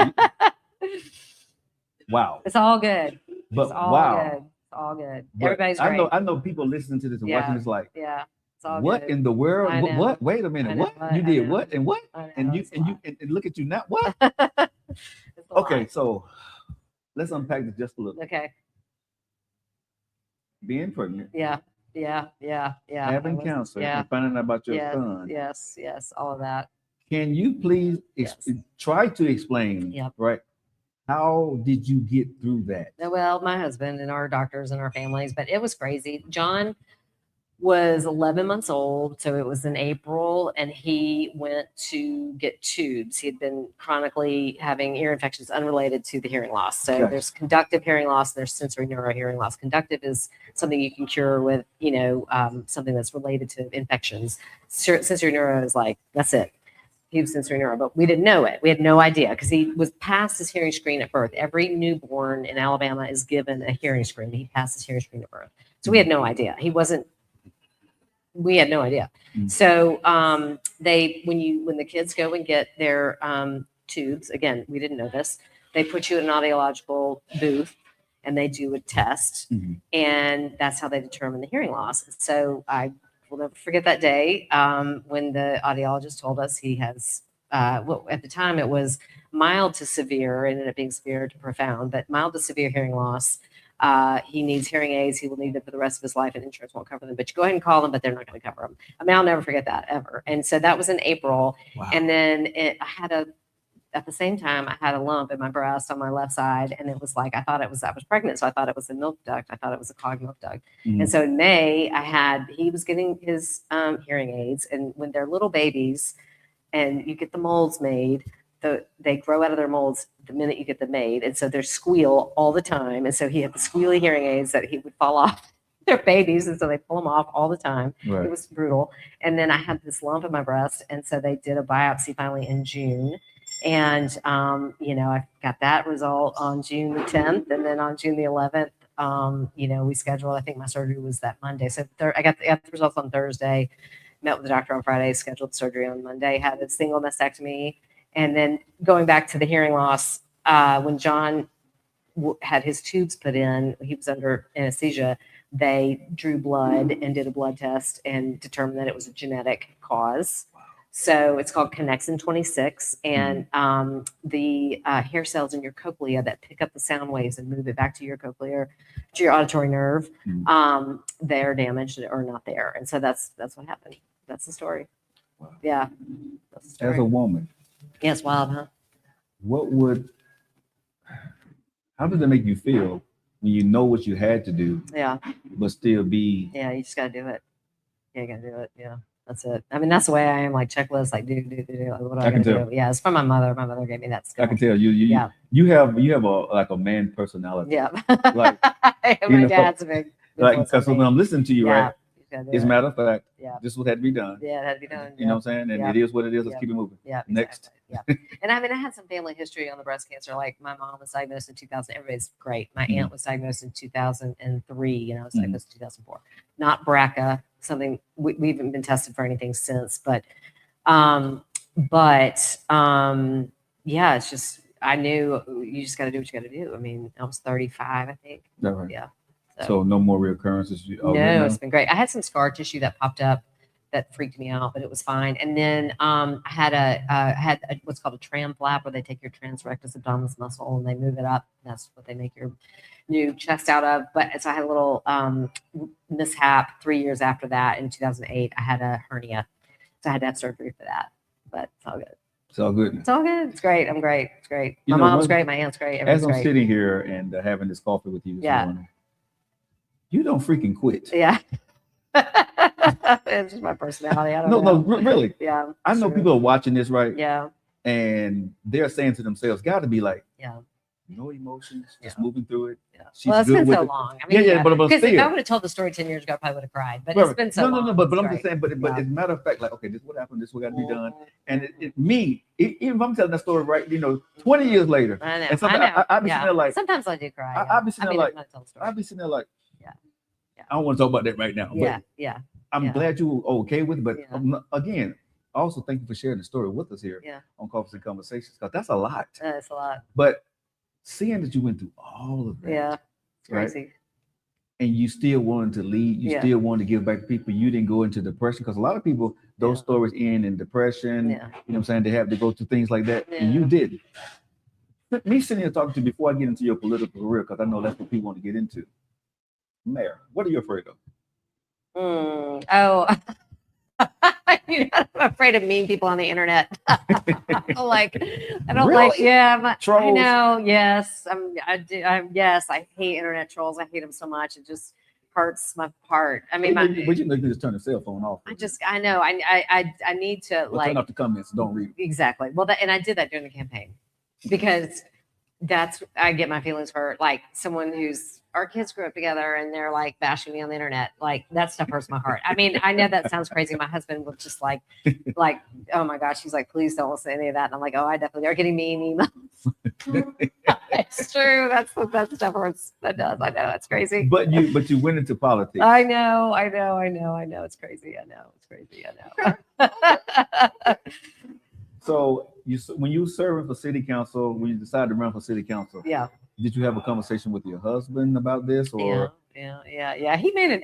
Wow. It's all good. But It's all wow. good. It's all good. But Everybody's I great. know people listening to this and watching Yeah. this like, Yeah. It's all what good. in the world? I know. What? Wait a I minute. know. What? I You did know. what? And what? I know. And you It's a and you lot. and look at you now. What? It's a Okay, lot. so let's unpack this just a little. Okay. Being pregnant, Yeah. Yeah. Yeah. Yeah. having cancer, Yeah. and finding out about your Yes. son. Yes. Yes. All of that. Can you please Yes. try to explain, Yep. right? How did you get through that? Well, my husband and our doctors and our families, but it was crazy. John was 11 months old, so it was in April, and he went to get tubes. He had been chronically having ear infections unrelated to the hearing loss. So Gotcha. there's conductive hearing loss, and there's sensory neuro hearing loss. Conductive is something you can cure with, something that's related to infections. Sensory neuro is like, that's it. He was sensory neuro, but we didn't know it. We had no idea because he was past his hearing screen at birth. Every newborn in Alabama is given a hearing screen. He passed his hearing screen at birth. So we had no idea. We had no idea. Mm. So when the kids go and get their tubes, again, we didn't know this. They put you in an audiological booth and they do a test, Mhm. and that's how they determine the hearing loss. So I will never forget that day when the audiologist told us he has. At the time it was mild to severe, ended up being severe to profound, but mild to severe hearing loss. He needs hearing aids. He will need them for the rest of his life, and insurance won't cover them. But you go ahead and call them, but they're not going to cover them. I mean, I'll never forget that ever. And so that was in April. Wow. And then at the same time, I had a lump in my breast on my left side, and it was like I was pregnant, so I thought it was a milk duct. I thought it was a clogged milk duct. Mhm. And so in May, he was getting his hearing aids, and when they're little babies, and you get the molds made. They grow out of their molds the minute you get them made. And so they squeal all the time. And so he had the squealy hearing aids that he would fall off. They're babies. And so they pull them off all the time. Right. It was brutal. And then I had this lump in my breast. And so they did a biopsy finally in June. And, I got that result on June the 10th. And then on June the 11th, we scheduled, I think my surgery was that Monday. So I got the results on Thursday, met with the doctor on Friday, scheduled surgery on Monday, had a single mastectomy. And then going back to the hearing loss, when John had his tubes put in, he was under anesthesia. They drew blood and did a blood test and determined that it was a genetic cause. So it's called connexin 26, and the hair cells in your cochlea that pick up the sound waves and move it back to your cochlea, to your auditory nerve, they're damaged or not there. And so that's what happened. That's the story. Wow. Yeah. That's the story. As a woman, Yeah, it's wild, huh? How does that make you feel when you know what you had to do, Yeah. but still be? Yeah, you just got to do it. Yeah, you got to do it. Yeah, that's it. I mean, that's the way I am, like checklist, like do. Like, what do I can got to tell. do? Yeah, it's from my mother. My mother gave me that skill. I can tell you have a man personality. Yeah. Like, my dad's a big because when I'm listening to you, Yeah. right? As a matter of fact, Yeah. this is what had to be done. Yeah, it had to be done. You know what I'm saying? And Yeah. it is what it is. Let's Yeah. keep it moving. Yeah. Next. Exactly. Yeah. And I mean, I had some family history on the breast cancer. Like my mom was diagnosed in 2000. Everybody's great. My aunt was diagnosed in 2003, and I was diagnosed in 2004. Not BRCA, something we haven't been tested for anything since. But yeah, it's just I knew you just got to do what you got to do. I mean, I was 35, I think. All right. Yeah. So no more reoccurrences. No, it's been great. I had some scar tissue that popped up that freaked me out, but it was fine. And then I had what's called a tram flap, where they take your transrectus abdominis muscle and they move it up. That's what they make your new chest out of. But so I had a little mishap 3 years after that. In 2008, I had a hernia, so I had to have surgery for that. But it's all good. It's all good. It's all good. It's great. I'm great. It's great. My mom's great. My aunt's great. As I'm great. sitting here and having this coffee with you this morning, you don't freaking quit. Yeah. It's just my personality. I don't know. No, really. Yeah. I know people are watching this, right? Yeah. And they're saying to themselves, got to be like, yeah, no emotions, just moving through it. Yeah. She's well, it's good been with so it. long. I mean, but because if still. I would have told the story 10 years ago, I probably would have cried. But it's been so long. No, but I'm It's just saying, but Yeah. as a matter of fact, like, okay, this is what happened, this is what got to be done. And even if I'm telling that story right, 20 years later, I know. and sometimes I'll be sitting there like, sometimes I do cry. I'll be sitting there like, I'm not telling the story. I'll be sitting there like, Yeah. I don't want to talk about that right now. Yeah. But Yeah. I'm glad you were okay with it. But Yeah. Again, also thank you for sharing the story with us here on Coffees and Conversations, because that's a lot. It's a lot. But seeing that you went through all of that, Yeah. Crazy. And you still wanted to lead, you still wanted to give back to people. You didn't go into depression, because a lot of people, those stories end in depression. You know what I'm saying? They have to go through things like that, and you didn't. Me sitting here talking to you before I get into your political career, because I know that's what people want to get into. Mayor, what are you afraid of? Oh, you know, I'm afraid of mean people on the internet. I don't like, Trolls? I know. Yes, yes, I hate internet trolls. I hate them so much. It just hurts my heart. I mean, but you know, you just turn the cell phone off. I know. I need to turn off the comments. Don't read. Exactly. Well, and I did that during the campaign, because I get my feelings hurt. Like someone our kids grew up together and they're like bashing me on the internet. Like that stuff hurts my heart. I mean, I know that sounds crazy. My husband was just like, oh my gosh. He's like, please don't listen to any of that. And I'm like, oh, I definitely are getting mean emails. It's true. That stuff hurts. That does. I know. It's crazy. But you went into politics. I know. It's crazy. I know. So when you were serving for city council, when you decided to run for city council, did you have a conversation with your husband about this? Or yeah. He made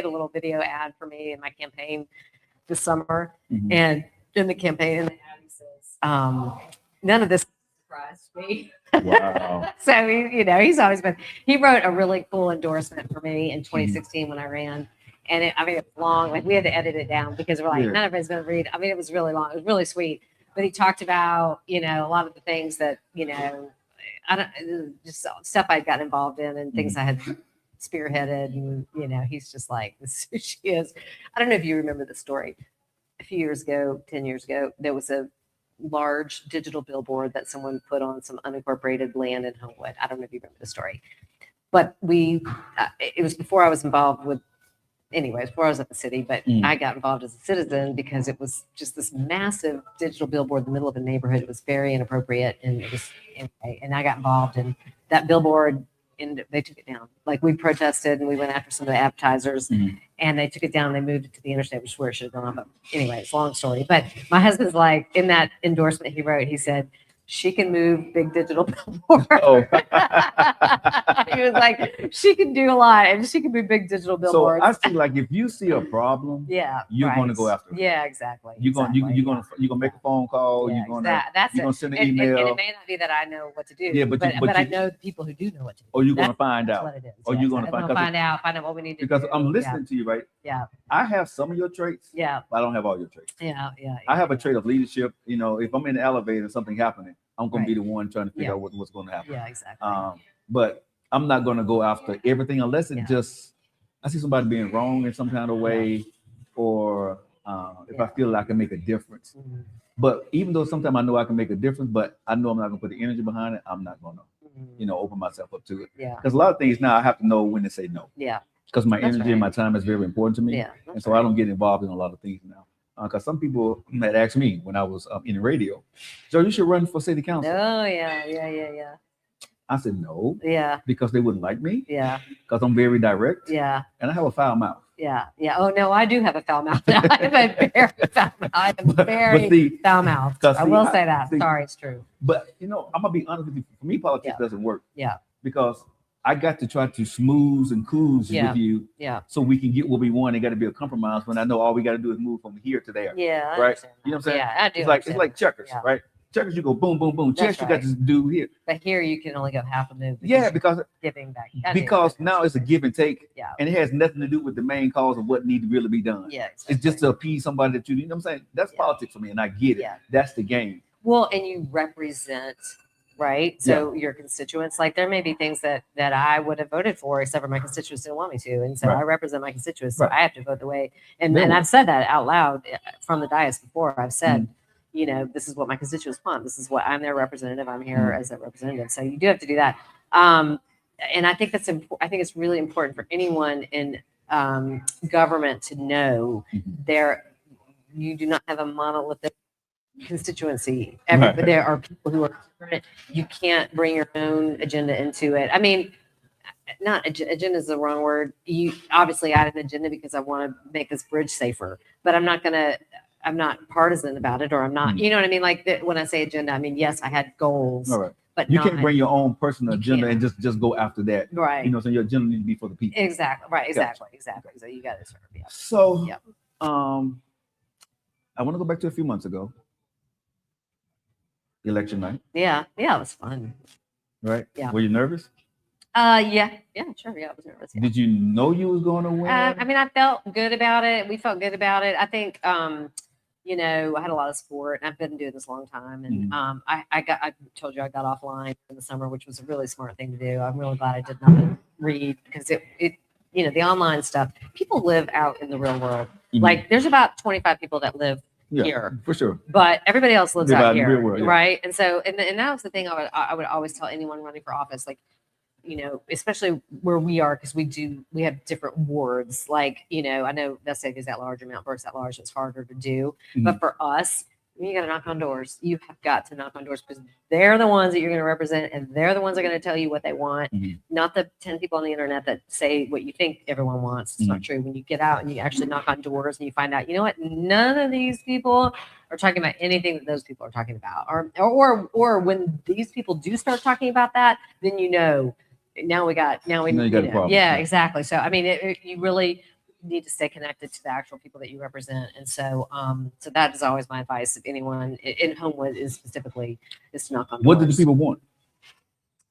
a little video ad for me in my campaign this summer, and in the campaign, in the ad, he says, "None of this surprised me." Wow. So he wrote a really cool endorsement for me in 2016 when I ran. And it was long. Like we had to edit it down because we're like, none of it's going to read. I mean, it was really long. It was really sweet. But he talked about, a lot of the things that, just stuff I'd gotten involved in and things I had spearheaded. And, he's just like, this is who she is. I don't know if you remember the story. A few years ago, 10 years ago, there was a large digital billboard that someone put on some unincorporated land in Homewood. I don't know if you remember the story. But it was before I was involved with, before I was at the city, but I got involved as a citizen because it was just this massive digital billboard in the middle of a neighborhood. It was very inappropriate, and it was and I got involved in that billboard, and they took it down. Like we protested and we went after some of the advertisers, and they took it down. They moved it to the interstate, which is where it should have gone. But anyway, it's a long story. But my husband's like, in that endorsement he wrote, he said, she can move big digital billboards. He was like, she can do a lot, and she can move big digital billboards. So I see, like, if you see a problem, you're going to go after it. Yeah, exactly. You're gonna make a phone call. Yeah, you're gonna send an email. And it may not be that I know what to do. Yeah, but I know people who do know what to do. Or you're gonna find out. What it is. Or you're gonna find out what we need to do. Because I'm listening to you, right? Yeah. I have some of your traits. Yeah. But I don't have all your traits. Yeah. I have a trait of leadership. If I'm in the elevator and something happening, I'm going to be the one trying to figure out what's going to happen. Yeah, exactly. But I'm not going to go after everything unless it just, I see somebody being wrong in some kind of way, or if I feel like I can make a difference. But even though sometimes I know I can make a difference, but I know I'm not going to put the energy behind it, I'm not going to, open myself up to it. Yeah. Because a lot of things now I have to know when to say no. Yeah. Because my energy and my time is very important to me. Yeah. And so I don't get involved in a lot of things now. Because some people had asked me when I was in the radio, Joe, you should run for city council. Oh, yeah. I said no. Yeah. Because they wouldn't like me. Yeah. Because I'm very direct. Yeah. And I have a foul mouth. Yeah. Oh, no, I do have a foul mouth. I have a very foul mouth. I am very foul mouth. I will say that. Sorry, it's true. But, I'm going to be honest with you. For me, politics doesn't work. Yeah. Because I got to try to smooth and cruise with you, so we can get what we want. It got to be a compromise when I know all we got to do is move from here to there. Yeah, right. You know what I'm saying? Yeah, I do. It's like checkers, right? Checkers, you go boom, boom, boom. Chess, you got to do here. But here, you can only go half a move. Because giving back. Because now it's a give and take. Yeah. And it has nothing to do with the main cause of what needs to really be done. Yeah. Exactly. It's just to appease somebody that you know what I'm saying? That's politics for me, and I get it. Yeah. That's the game. Well, and you represent. Right. So your constituents, like there may be things that I would have voted for, except for my constituents didn't want me to. And so I represent my constituents. So I have to vote the way. And I've said that out loud from the dais before. I've said, this is what my constituents want. This is what I'm their representative. I'm here as a representative. So you do have to do that. And I think that's important. I think it's really important for anyone in government to know you do not have a monolithic constituency. There are people who are different. You can't bring your own agenda into it. I mean, not agenda is the wrong word. Obviously I had an agenda because I want to make this bridge safer, but I'm not partisan about it, or I'm not, you know what I mean? Like when I say agenda, I mean, yes, I had goals, but you not, can't bring your own personal You agenda can't. and just go after that. right. You know, so your agenda needs to be for the people. Exactly. Right. Gotcha. Exactly. So you got to serve. Yeah. So, Yep. I want to go back to a few months ago, election night, Yeah. It was fun. right? Yeah. Were you nervous? Yeah. Sure. Yeah, I was nervous. Yeah. Did you know you was going to win? I mean, I felt good about it. We felt good about it. I think, you know, I had a lot of support, and I've been doing this a long time. And I told you I got offline in the summer, which was a really smart thing to do. I'm really glad I did not read because it, you know, the online stuff. People live out in the real world. Like, there's about 25 people that live here, for sure. but everybody else lives Live out out in the here, real world, yeah. right? And so, and that was the thing I would always tell anyone running for office, like, you know, especially where we are, because we have different wards. Like, you know, I know Vestig is at large and Mount Burke's at large. It's harder to do. But for us, you got to knock on doors. You have got to knock on doors because they're the ones that you're going to represent, and they're the ones that are going to tell you what they want, not the 10 people on the internet that say what you think everyone wants. It's not true. When you get out and you actually knock on doors and you find out, you know what, none of these people are talking about anything that those people are talking about, or when these people do start talking about that, then you know. Now we got a problem. Yeah, exactly. So I mean, you really need to stay connected to the actual people that you represent, and so so that is always my advice. If anyone in Homewood is specifically is to knock on doors. What did the people want?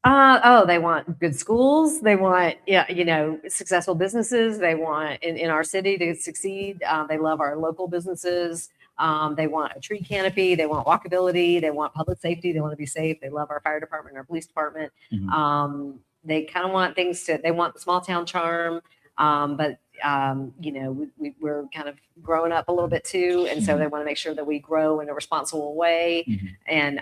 They want good schools. They want, you know, successful businesses. They want in our city to succeed. They love our local businesses. They want a tree canopy. They want walkability. They want public safety. They want to be safe. They love our fire department, our police department. They kind of want they want the small town charm. But you know, we're kind of growing up a little bit too, and so they want to make sure that we grow in a responsible way and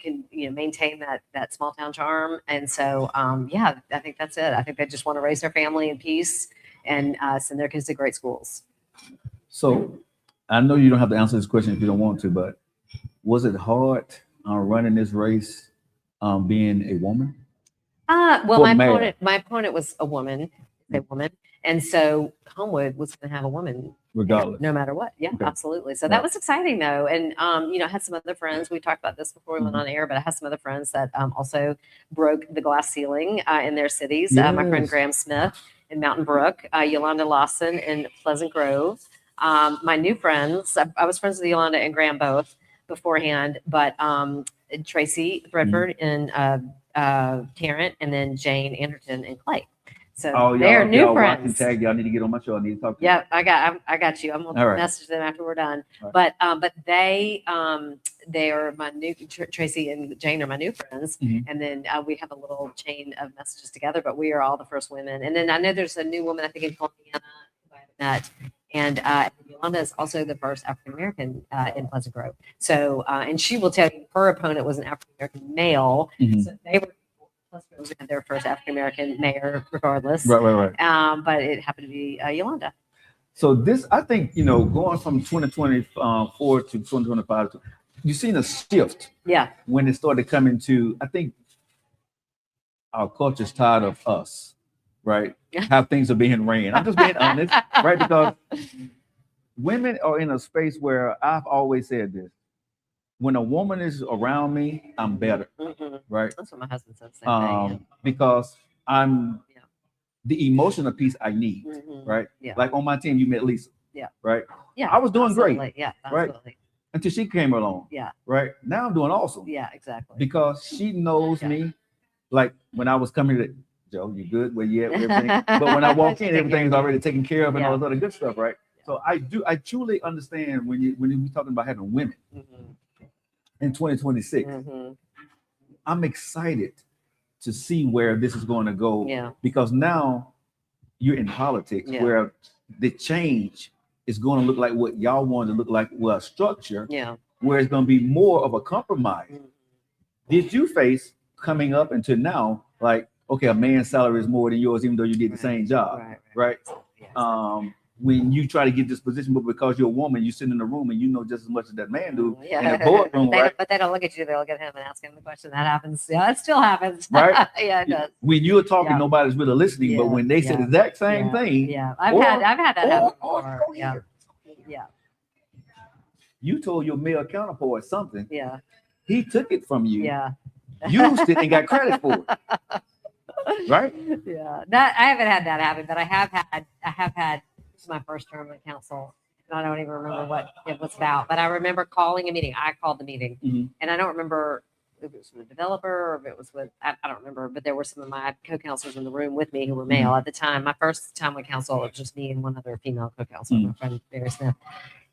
can, you know, maintain that small town charm. And so yeah, I think that's it. I think they just want to raise their family in peace and send their kids to great schools. So I know you don't have to answer this question if you don't want to, but was it hard running this race being a woman? Well, my opponent was a woman, and so Homewood was going to have a woman regardless, no matter what. Yeah, absolutely. So that was exciting, though. And you know, I had some other friends. We talked about this before we went on air, but I had some other friends that also broke the glass ceiling in their cities. My friend Graham Smith in Mountain Brook, Yolanda Lawson in Pleasant Grove. My new friends, I was friends with Yolanda and Graham both beforehand, but Tracy Threadford in Tarrant, and then Jane Anderton and Clay. So they're new friends. Tag, y'all need to get on my show. I need to talk to you. Yeah, I got you. I'm gonna message them after we're done. Right. But they are my new Tracy and Jane are my new friends, and then we have a little chain of messages together. But we are all the first women, and then I know there's a new woman I think in Columbiana who I haven't met. And Yolanda is also the first African American in Pleasant Grove. So, and she will tell you her opponent was an African American male. So they were Pleasant Grove had their first African American mayor, regardless. Right. But it happened to be Yolanda. So this, I think, you know, going from 2024 to 2025, you've seen a shift. Yeah. When it started coming to, I think, our culture's tired of us. Right, how things are being ran. I'm just being honest, right? Because women are in a space where I've always said this: when a woman is around me, I'm better, right? That's what my husband says. Yeah. Because I'm the emotional piece I need, right? Yeah. Like on my team, you met Lisa, right? Yeah, I was doing great, yeah, right? Until she came along, right? Now I'm doing awesome, exactly. Because she knows me, like when I was coming to. Joe, you good? Where you at with everything? But when I walk in, everything's already taken care of and all this other good stuff, right? So I truly understand when you're talking about having women in 2026. I'm excited to see where this is going to go because now you're in politics where the change is going to look like what y'all want to look like, well, structure, where it's going to be more of a compromise. Did you face coming up until now, like, okay, a man's salary is more than yours, even though you did the same job, right? When you try to get this position, but because you're a woman, you sit in the room and you know just as much as that man do in the boardroom, right? But they don't look at you; they look at him and ask him the question. That happens. Yeah, it still happens, right? Yeah, it does. When you're talking, nobody's really listening. But when they say the exact same thing, I've had that happen before. Yeah. You told your male counterpart something. Yeah. He took it from you. Yeah. used it and got credit for it. Right? Yeah, that I haven't had that happen, but I have had this is my first term on council, and I don't even remember what it was about. But I remember calling a meeting. I called the meeting, and I don't remember if it was with a developer or if it was with I don't remember. But there were some of my co-councilors in the room with me who were male at the time. My first time with council, it was just me and one other female co-councilor, my friend Barry Smith,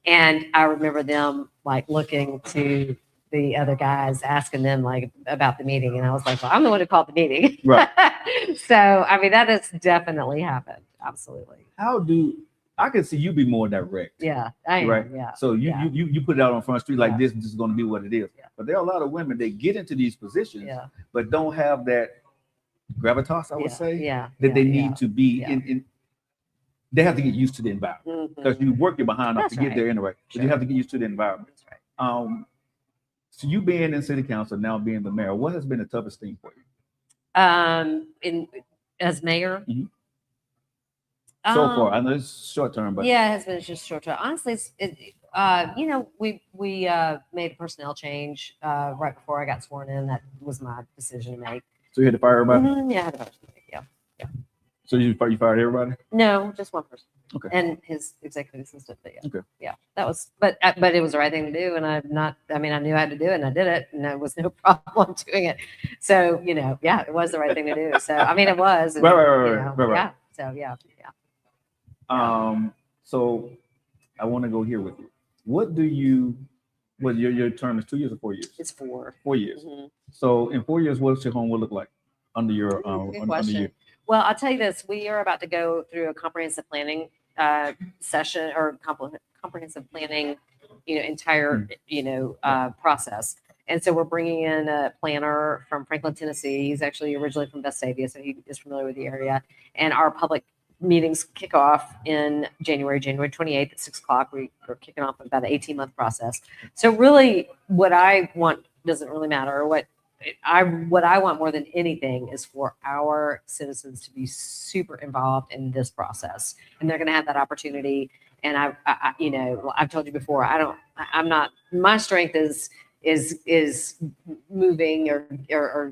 and I remember them like looking to the other guys asking them like about the meeting, and I was like, well, I'm the one who called the meeting. Right. So I mean that has definitely happened. Absolutely. How do I can see you be more direct? Yeah, I am. Right. Yeah. So you put it out on Front Street like Yeah. this is going to be what it is. Yeah. But there are a lot of women that get into these positions, Yeah. but don't have that gravitas. I would Yeah. say Yeah. that they need to be Yeah. in. They have to get used to the environment because you work your behind off That's to get right. there anyway. But Sure. you have to get used to the environment. That's right. So you being in city council now, being the mayor, what has been the toughest thing for you? In as mayor. So far, I know it's short term, but yeah, it has been just short term. Honestly, you know, we made a personnel change right before I got sworn in. That was my decision to make. so you had to fire everybody. Yeah, I had a person to make, yeah. So you fired everybody. No, just one person. Okay. And his executive assistant. But yeah. Okay. Yeah, that was, but it was the right thing to do, and I'm not. I mean, I knew I had to do it, and I did it, and there was no problem doing it. So you know, yeah, it was the right thing to do. So I mean, it was. And, Right. Yeah. So yeah. So I want to go here with you. What do you? Well, your term is 2 years or 4 years? It's 4. 4 years. Mhm. So in 4 years, what does your Homewood look like under your Good under question. you? Well, I'll tell you this: we are about to go through a comprehensive planning session or comprehensive planning, entire process. And so we're bringing in a planner from Franklin, Tennessee. He's actually originally from Vestavia, so he is familiar with the area. And our public meetings kick off in January 28th at 6:00. We're kicking off about an 18-month process. So really, what I want doesn't really matter. What I want more than anything is for our citizens to be super involved in this process, and they're going to have that opportunity. And I've told you before, my strength is moving or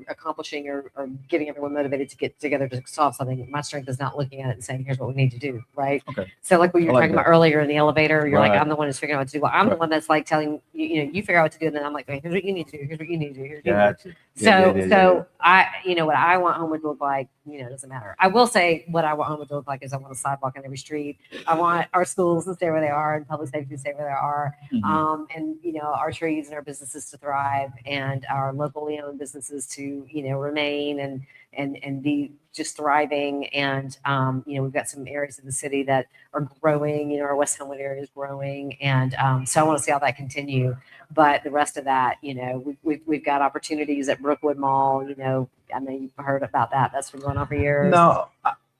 accomplishing or getting everyone motivated to get together to solve something. My strength is not looking at it and saying, here's what we need to do. Right. Okay. So like what you were talking about earlier in the elevator, you're like, Right. I'm the one who's figuring out what to do. Well, I'm the one that's like telling you figure out what to do. And then I'm like, here's what you need to do. Here's what you need to do. Here's what you need to do. Gotcha. So what I want Homewood to look like, it doesn't matter. I will say what I want Homewood to look like is I want a sidewalk on every street. I want our schools to stay where they are and public safety to stay where they are. And our trees and our businesses to thrive and our locally owned businesses to, remain and be just thriving. And, we've got some areas of the city that are growing, our West Homewood area is growing. And so I want to see how that continue. But the rest of that, we've got opportunities at Brookwood Mall, I know you've heard about that. That's been going on for years. No,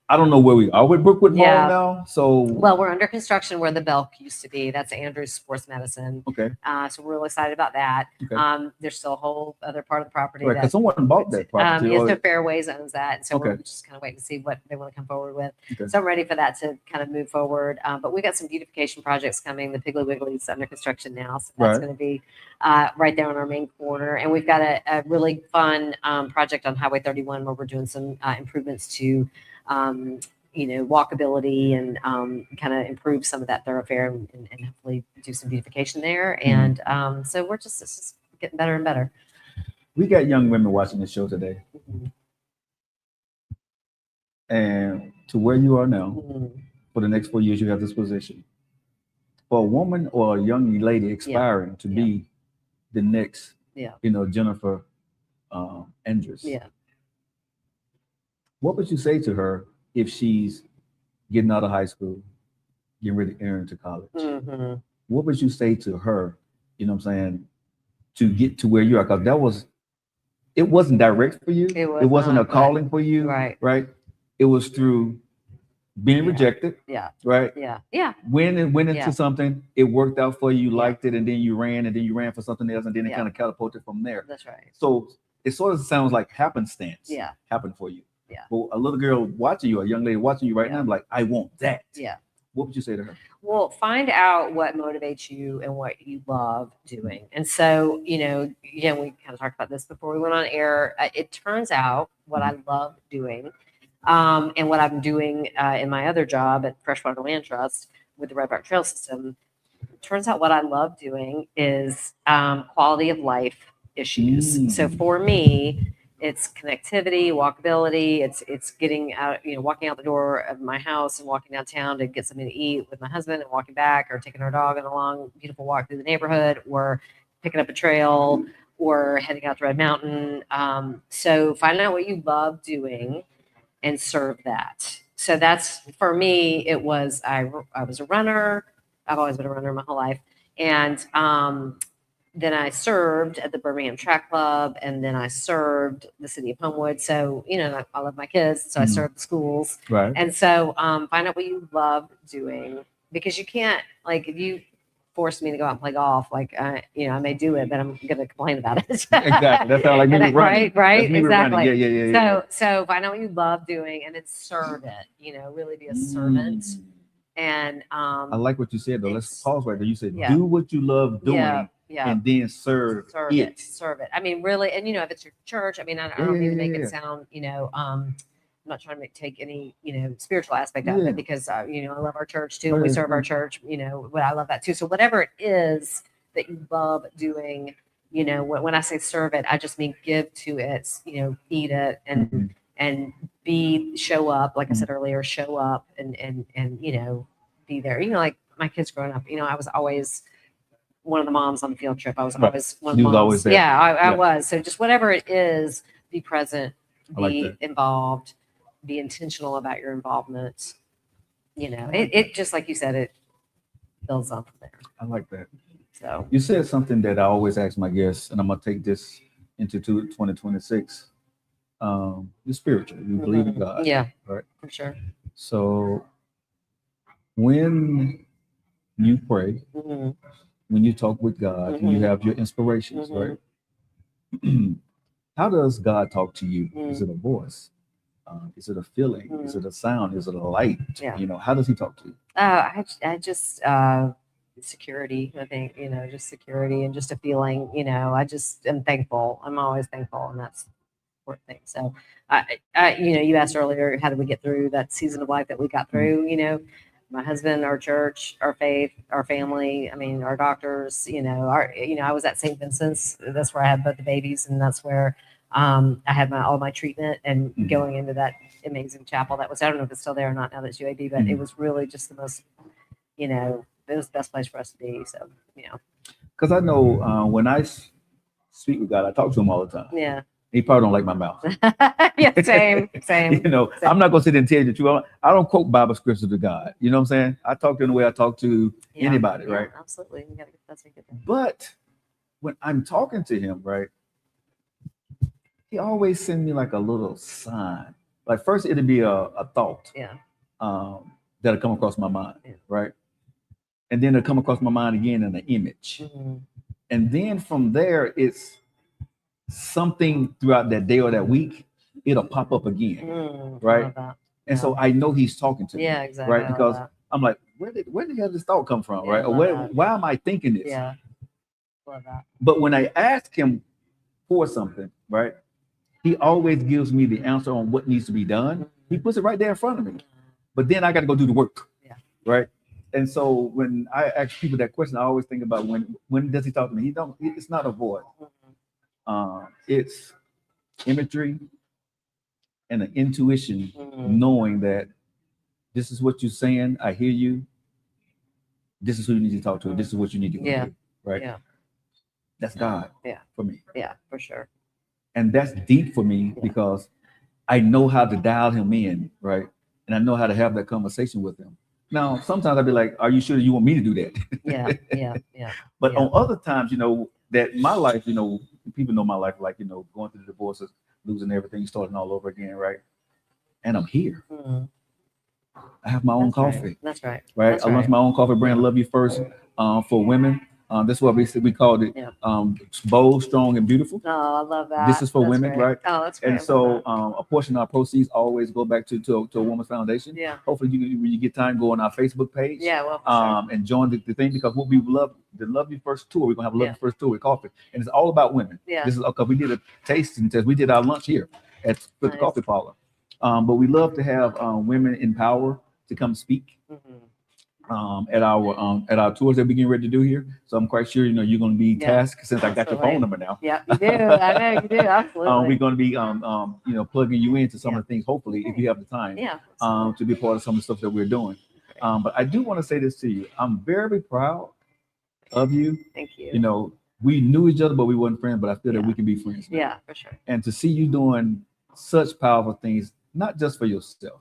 I don't know where we are with Brookwood Mall now. So well, we're under construction where the Belk used to be. That's Andrew's Sports Medicine. Okay. So we're really excited about that. Okay. There's still a whole other part of the property. Right, because someone bought that property. Yes, so Fairways owns that. And so Okay. we're just kind of waiting to see what they want to come forward with. Okay. So I'm ready for that to kind of move forward. But we got some beautification projects coming. The Piggly Wiggly's under construction now. So that's going to be right there on our main corner. And we've got a really fun project on Highway 31 where we're doing some improvements to walkability and kind of improve some of that thoroughfare and hopefully do some beautification there. And so it's just getting better and better. We got young women watching the show today. Mm-hmm. And to where you are now, Mm-hmm. for the next 4 years, you have this position. For a woman or a young lady aspiring to be the next, Jennifer Andress. Yeah. What would you say to her if she's getting out of high school, getting ready to enter into college? Mm-hmm. What would you say to her, to get to where you are? Because it wasn't direct for you. It wasn't a calling for you. Right. It was through being rejected. Yeah. Right. Yeah. Yeah. Went into something, it worked out for you, liked it, and then you ran for something else, and then it kind of catapulted from there. That's right. So it sort of sounds like happenstance. Happened for you. Yeah. But a little girl watching you, a young lady watching you right now, I'm like, I want that. Yeah. What would you say to her? Well, find out what motivates you and what you love doing. And so, again, we kind of talked about this before we went on air. It turns out what I love doing, and what I'm doing in my other job at Freshwater Land Trust with the Red Rock Trail System, turns out what I love doing is quality of life issues. So for me, it's connectivity, walkability. It's getting out, walking out the door of my house and walking downtown to get something to eat with my husband and walking back, or taking our dog on a long, beautiful walk through the neighborhood, or picking up a trail, or heading out to Red Mountain. So find out what you love doing and serve that. So that's, for me, it was, I was a runner. I've always been a runner my whole life. And then I served at the Birmingham Track Club, and then I served the city of Homewood. So, I love my kids. So I served the schools. Right. And so find out what you love doing, because you can't, like, if you force me to go out and play golf, like, I may do it, but I'm going to complain about it. Exactly. That's how, like, me running. Right. That's me Exactly. running. Yeah. So find out what you love doing, and then serve it, really be a servant. And I like what you said, though. Let's pause right there. You said, Yeah. do what you love doing. Yeah. And then serve it. Serve it. I mean, really, and if it's your church, I mean, I don't mean to make it sound, I'm not trying to take any, spiritual aspect out of it, because, I love our church too. We serve our church, but I love that too. So whatever it is that you love doing, when I say serve it, I just mean give to it, feed it, and show up. Like I said earlier, show up and be there. Like my kids growing up, I was always one of the moms on the field trip. I was always one of the moms. Always there. Yeah, I was. So just whatever it is, be present, be like involved, be intentional about your involvement. It just, like you said, it builds on from there. I like that. So you said something that I always ask my guests, and I'm gonna take this into 2026. You're spiritual. You believe in God. Yeah, right. For sure. So when you pray, when you talk with God, and you have your inspirations, right? How does God talk to you? Is it a voice? Is it a feeling? Is it a sound? Is it a light? Yeah. How does he talk to you? I just security. I think just security and just a feeling. I just am thankful. I'm always thankful, and that's important thing. So, you asked earlier, how did we get through that season of life that we got through? My husband, our church, our faith, our family. I mean, our doctors. I was at St. Vincent's. That's where I had both the babies, and that's where I had all my treatment, and going into that amazing chapel. That was, I don't know if it's still there or not now that it's UAB, but it was really just the most, it was the best place for us to be. So, because I know when I speak with God, I talk to him all the time. Yeah. He probably don't like my mouth. Yeah, same. I'm not gonna sit there and tell you the truth. I don't quote Bible scriptures to God. You know what I'm saying? I talk to him the way I talk to anybody, right? Absolutely. You gotta get that's a good thing. But when I'm talking to him, right, he always send me like a little sign. Like first it'll be a thought. Yeah. That'll come across my mind, right? And then it'll come across my mind again in an image. And then from there, it's something throughout that day or that week, it'll pop up again, right? And so I know he's talking to me. Yeah, exactly. Right, because I'm like, where the hell did this thought come from, right? Or why am I thinking this? Yeah, love that. But when I ask him for something, right, he always gives me the answer on what needs to be done. He puts it right there in front of me. But then I got to go do the work. Yeah. Right. And so when I ask people that question, I always think about when does he talk to me? It's not a voice. It's imagery and an intuition, knowing that this is what you're saying. I hear you. This is who you need to talk to. This is what you need to go do. Right. Yeah. That's God. Yeah. For me. Yeah, for sure. And that's deep for me because I know how to dial him in, right? And I know how to have that conversation with him. Now, sometimes I'll be like, are you sure you want me to do that? Yeah. But on other times, that my life, people know my life, like, going through the divorces, losing everything, starting all over again, right? And I'm here. I have my own coffee. That's right. Right? I launched my own coffee brand, Love You First, for women. This is what we called it. Yeah. Bold, strong, and beautiful. Oh, I love that. This is for That's women, great. right? Oh, that's great. And I so love a portion of our proceeds always go back to a woman's foundation. that. Yeah. Hopefully, when you get time, go on our Facebook page. Yeah. Well, for sure. And join the thing, because what we love, the Love You First tour, we're gonna have a Love You First tour with coffee, and it's all about women. Yeah. This is because we did a tasting test. We did our lunch here at the Nice. coffee parlor. But we love to have women in power to come speak at our tours that we're getting ready to do here. So I'm quite sure you're going to be tasked, since I got your phone number now. Yeah, you do. I know you do. Absolutely. We're going to be plugging you into some of the things, hopefully, if you have the time, to be part of some of the stuff that we're doing. But I do want to say this to you. I'm very proud of you. Thank you. You know, we knew each other, but we weren't friends. But I feel that we can be friends now. Yeah, for sure. And to see you doing such powerful things, not just for yourself,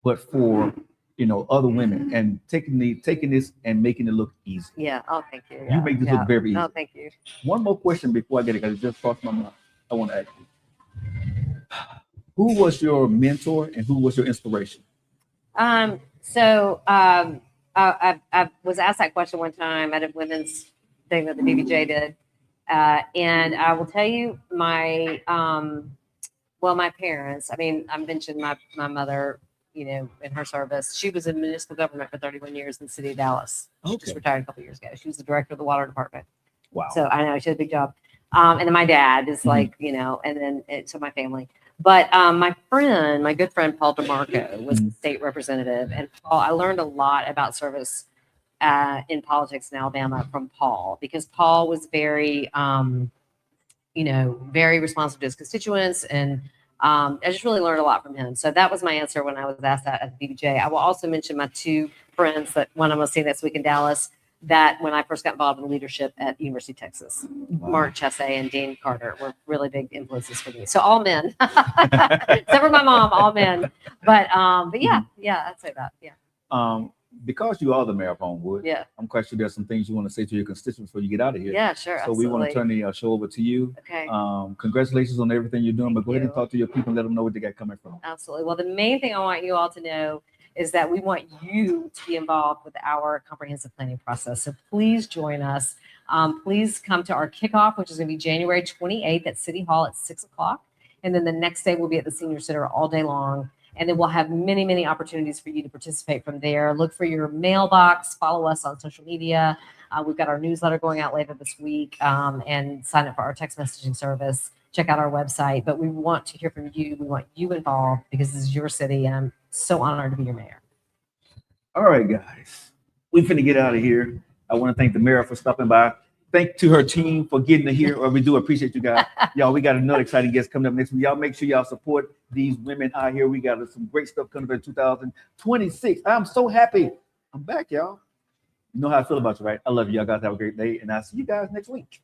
but for other women, and taking this and making it look easy. Yeah. Oh, thank you. You make this look very easy. Oh, thank you. One more question before I get it, because it just crossed my mind. I want to ask you, who was your mentor and who was your inspiration? So I was asked that question one time at a women's thing that the BBJ did, and I will tell you my parents. I mean, I mentioned my mother. In her service, she was in municipal government for 31 years in the city of Dallas. She just retired a couple years ago. She was the director of the water department. Wow. So I know she had a big job. And then my dad is and then so my family. But my good friend Paul DeMarco was the state representative, and Paul. I learned a lot about service in politics in Alabama from Paul, because Paul was very, very responsive to his constituents, and I just really learned a lot from him. So that was my answer when I was asked that at the BBJ. I will also mention my two friends that one I'm going to see next week in Dallas, that when I first got involved in leadership at University of Texas, Mark Chesay and Dean Carter were really big influences for me. So all men, except for my mom, all men. But yeah, I'd say that. Yeah. Because you are the mayor of Homewood, I'm quite sure there's some things you want to say to your constituents before you get out of here. Yeah, sure. So absolutely. we want to turn the show over to you. Okay. Congratulations on everything you're doing, but go ahead and talk to your people and let them know where they got coming from. Absolutely. Well, the main thing I want you all to know is that we want you to be involved with our comprehensive planning process. So please join us. Please come to our kickoff, which is going to be January 28th at City Hall at 6:00. And then the next day we'll be at the Senior Center all day long. And then we'll have many, many opportunities for you to participate from there. Look for your mailbox, follow us on social media. We've got our newsletter going out later this week, and sign up for our text messaging service. Check out our website. But we want to hear from you. We want you involved, because this is your city, and I'm so honored to be your mayor. All right, guys. We finna get out of here. I want to thank the mayor for stopping by. Thank to her team for getting to here. We do appreciate you guys. Y'all, we got another exciting guest coming up next week. Y'all make sure y'all support these women out here. We got some great stuff coming up in 2026. I'm so happy. I'm back, y'all. You know how I feel about you, right? I love you. Y'all guys have a great day, and I'll see you guys next week.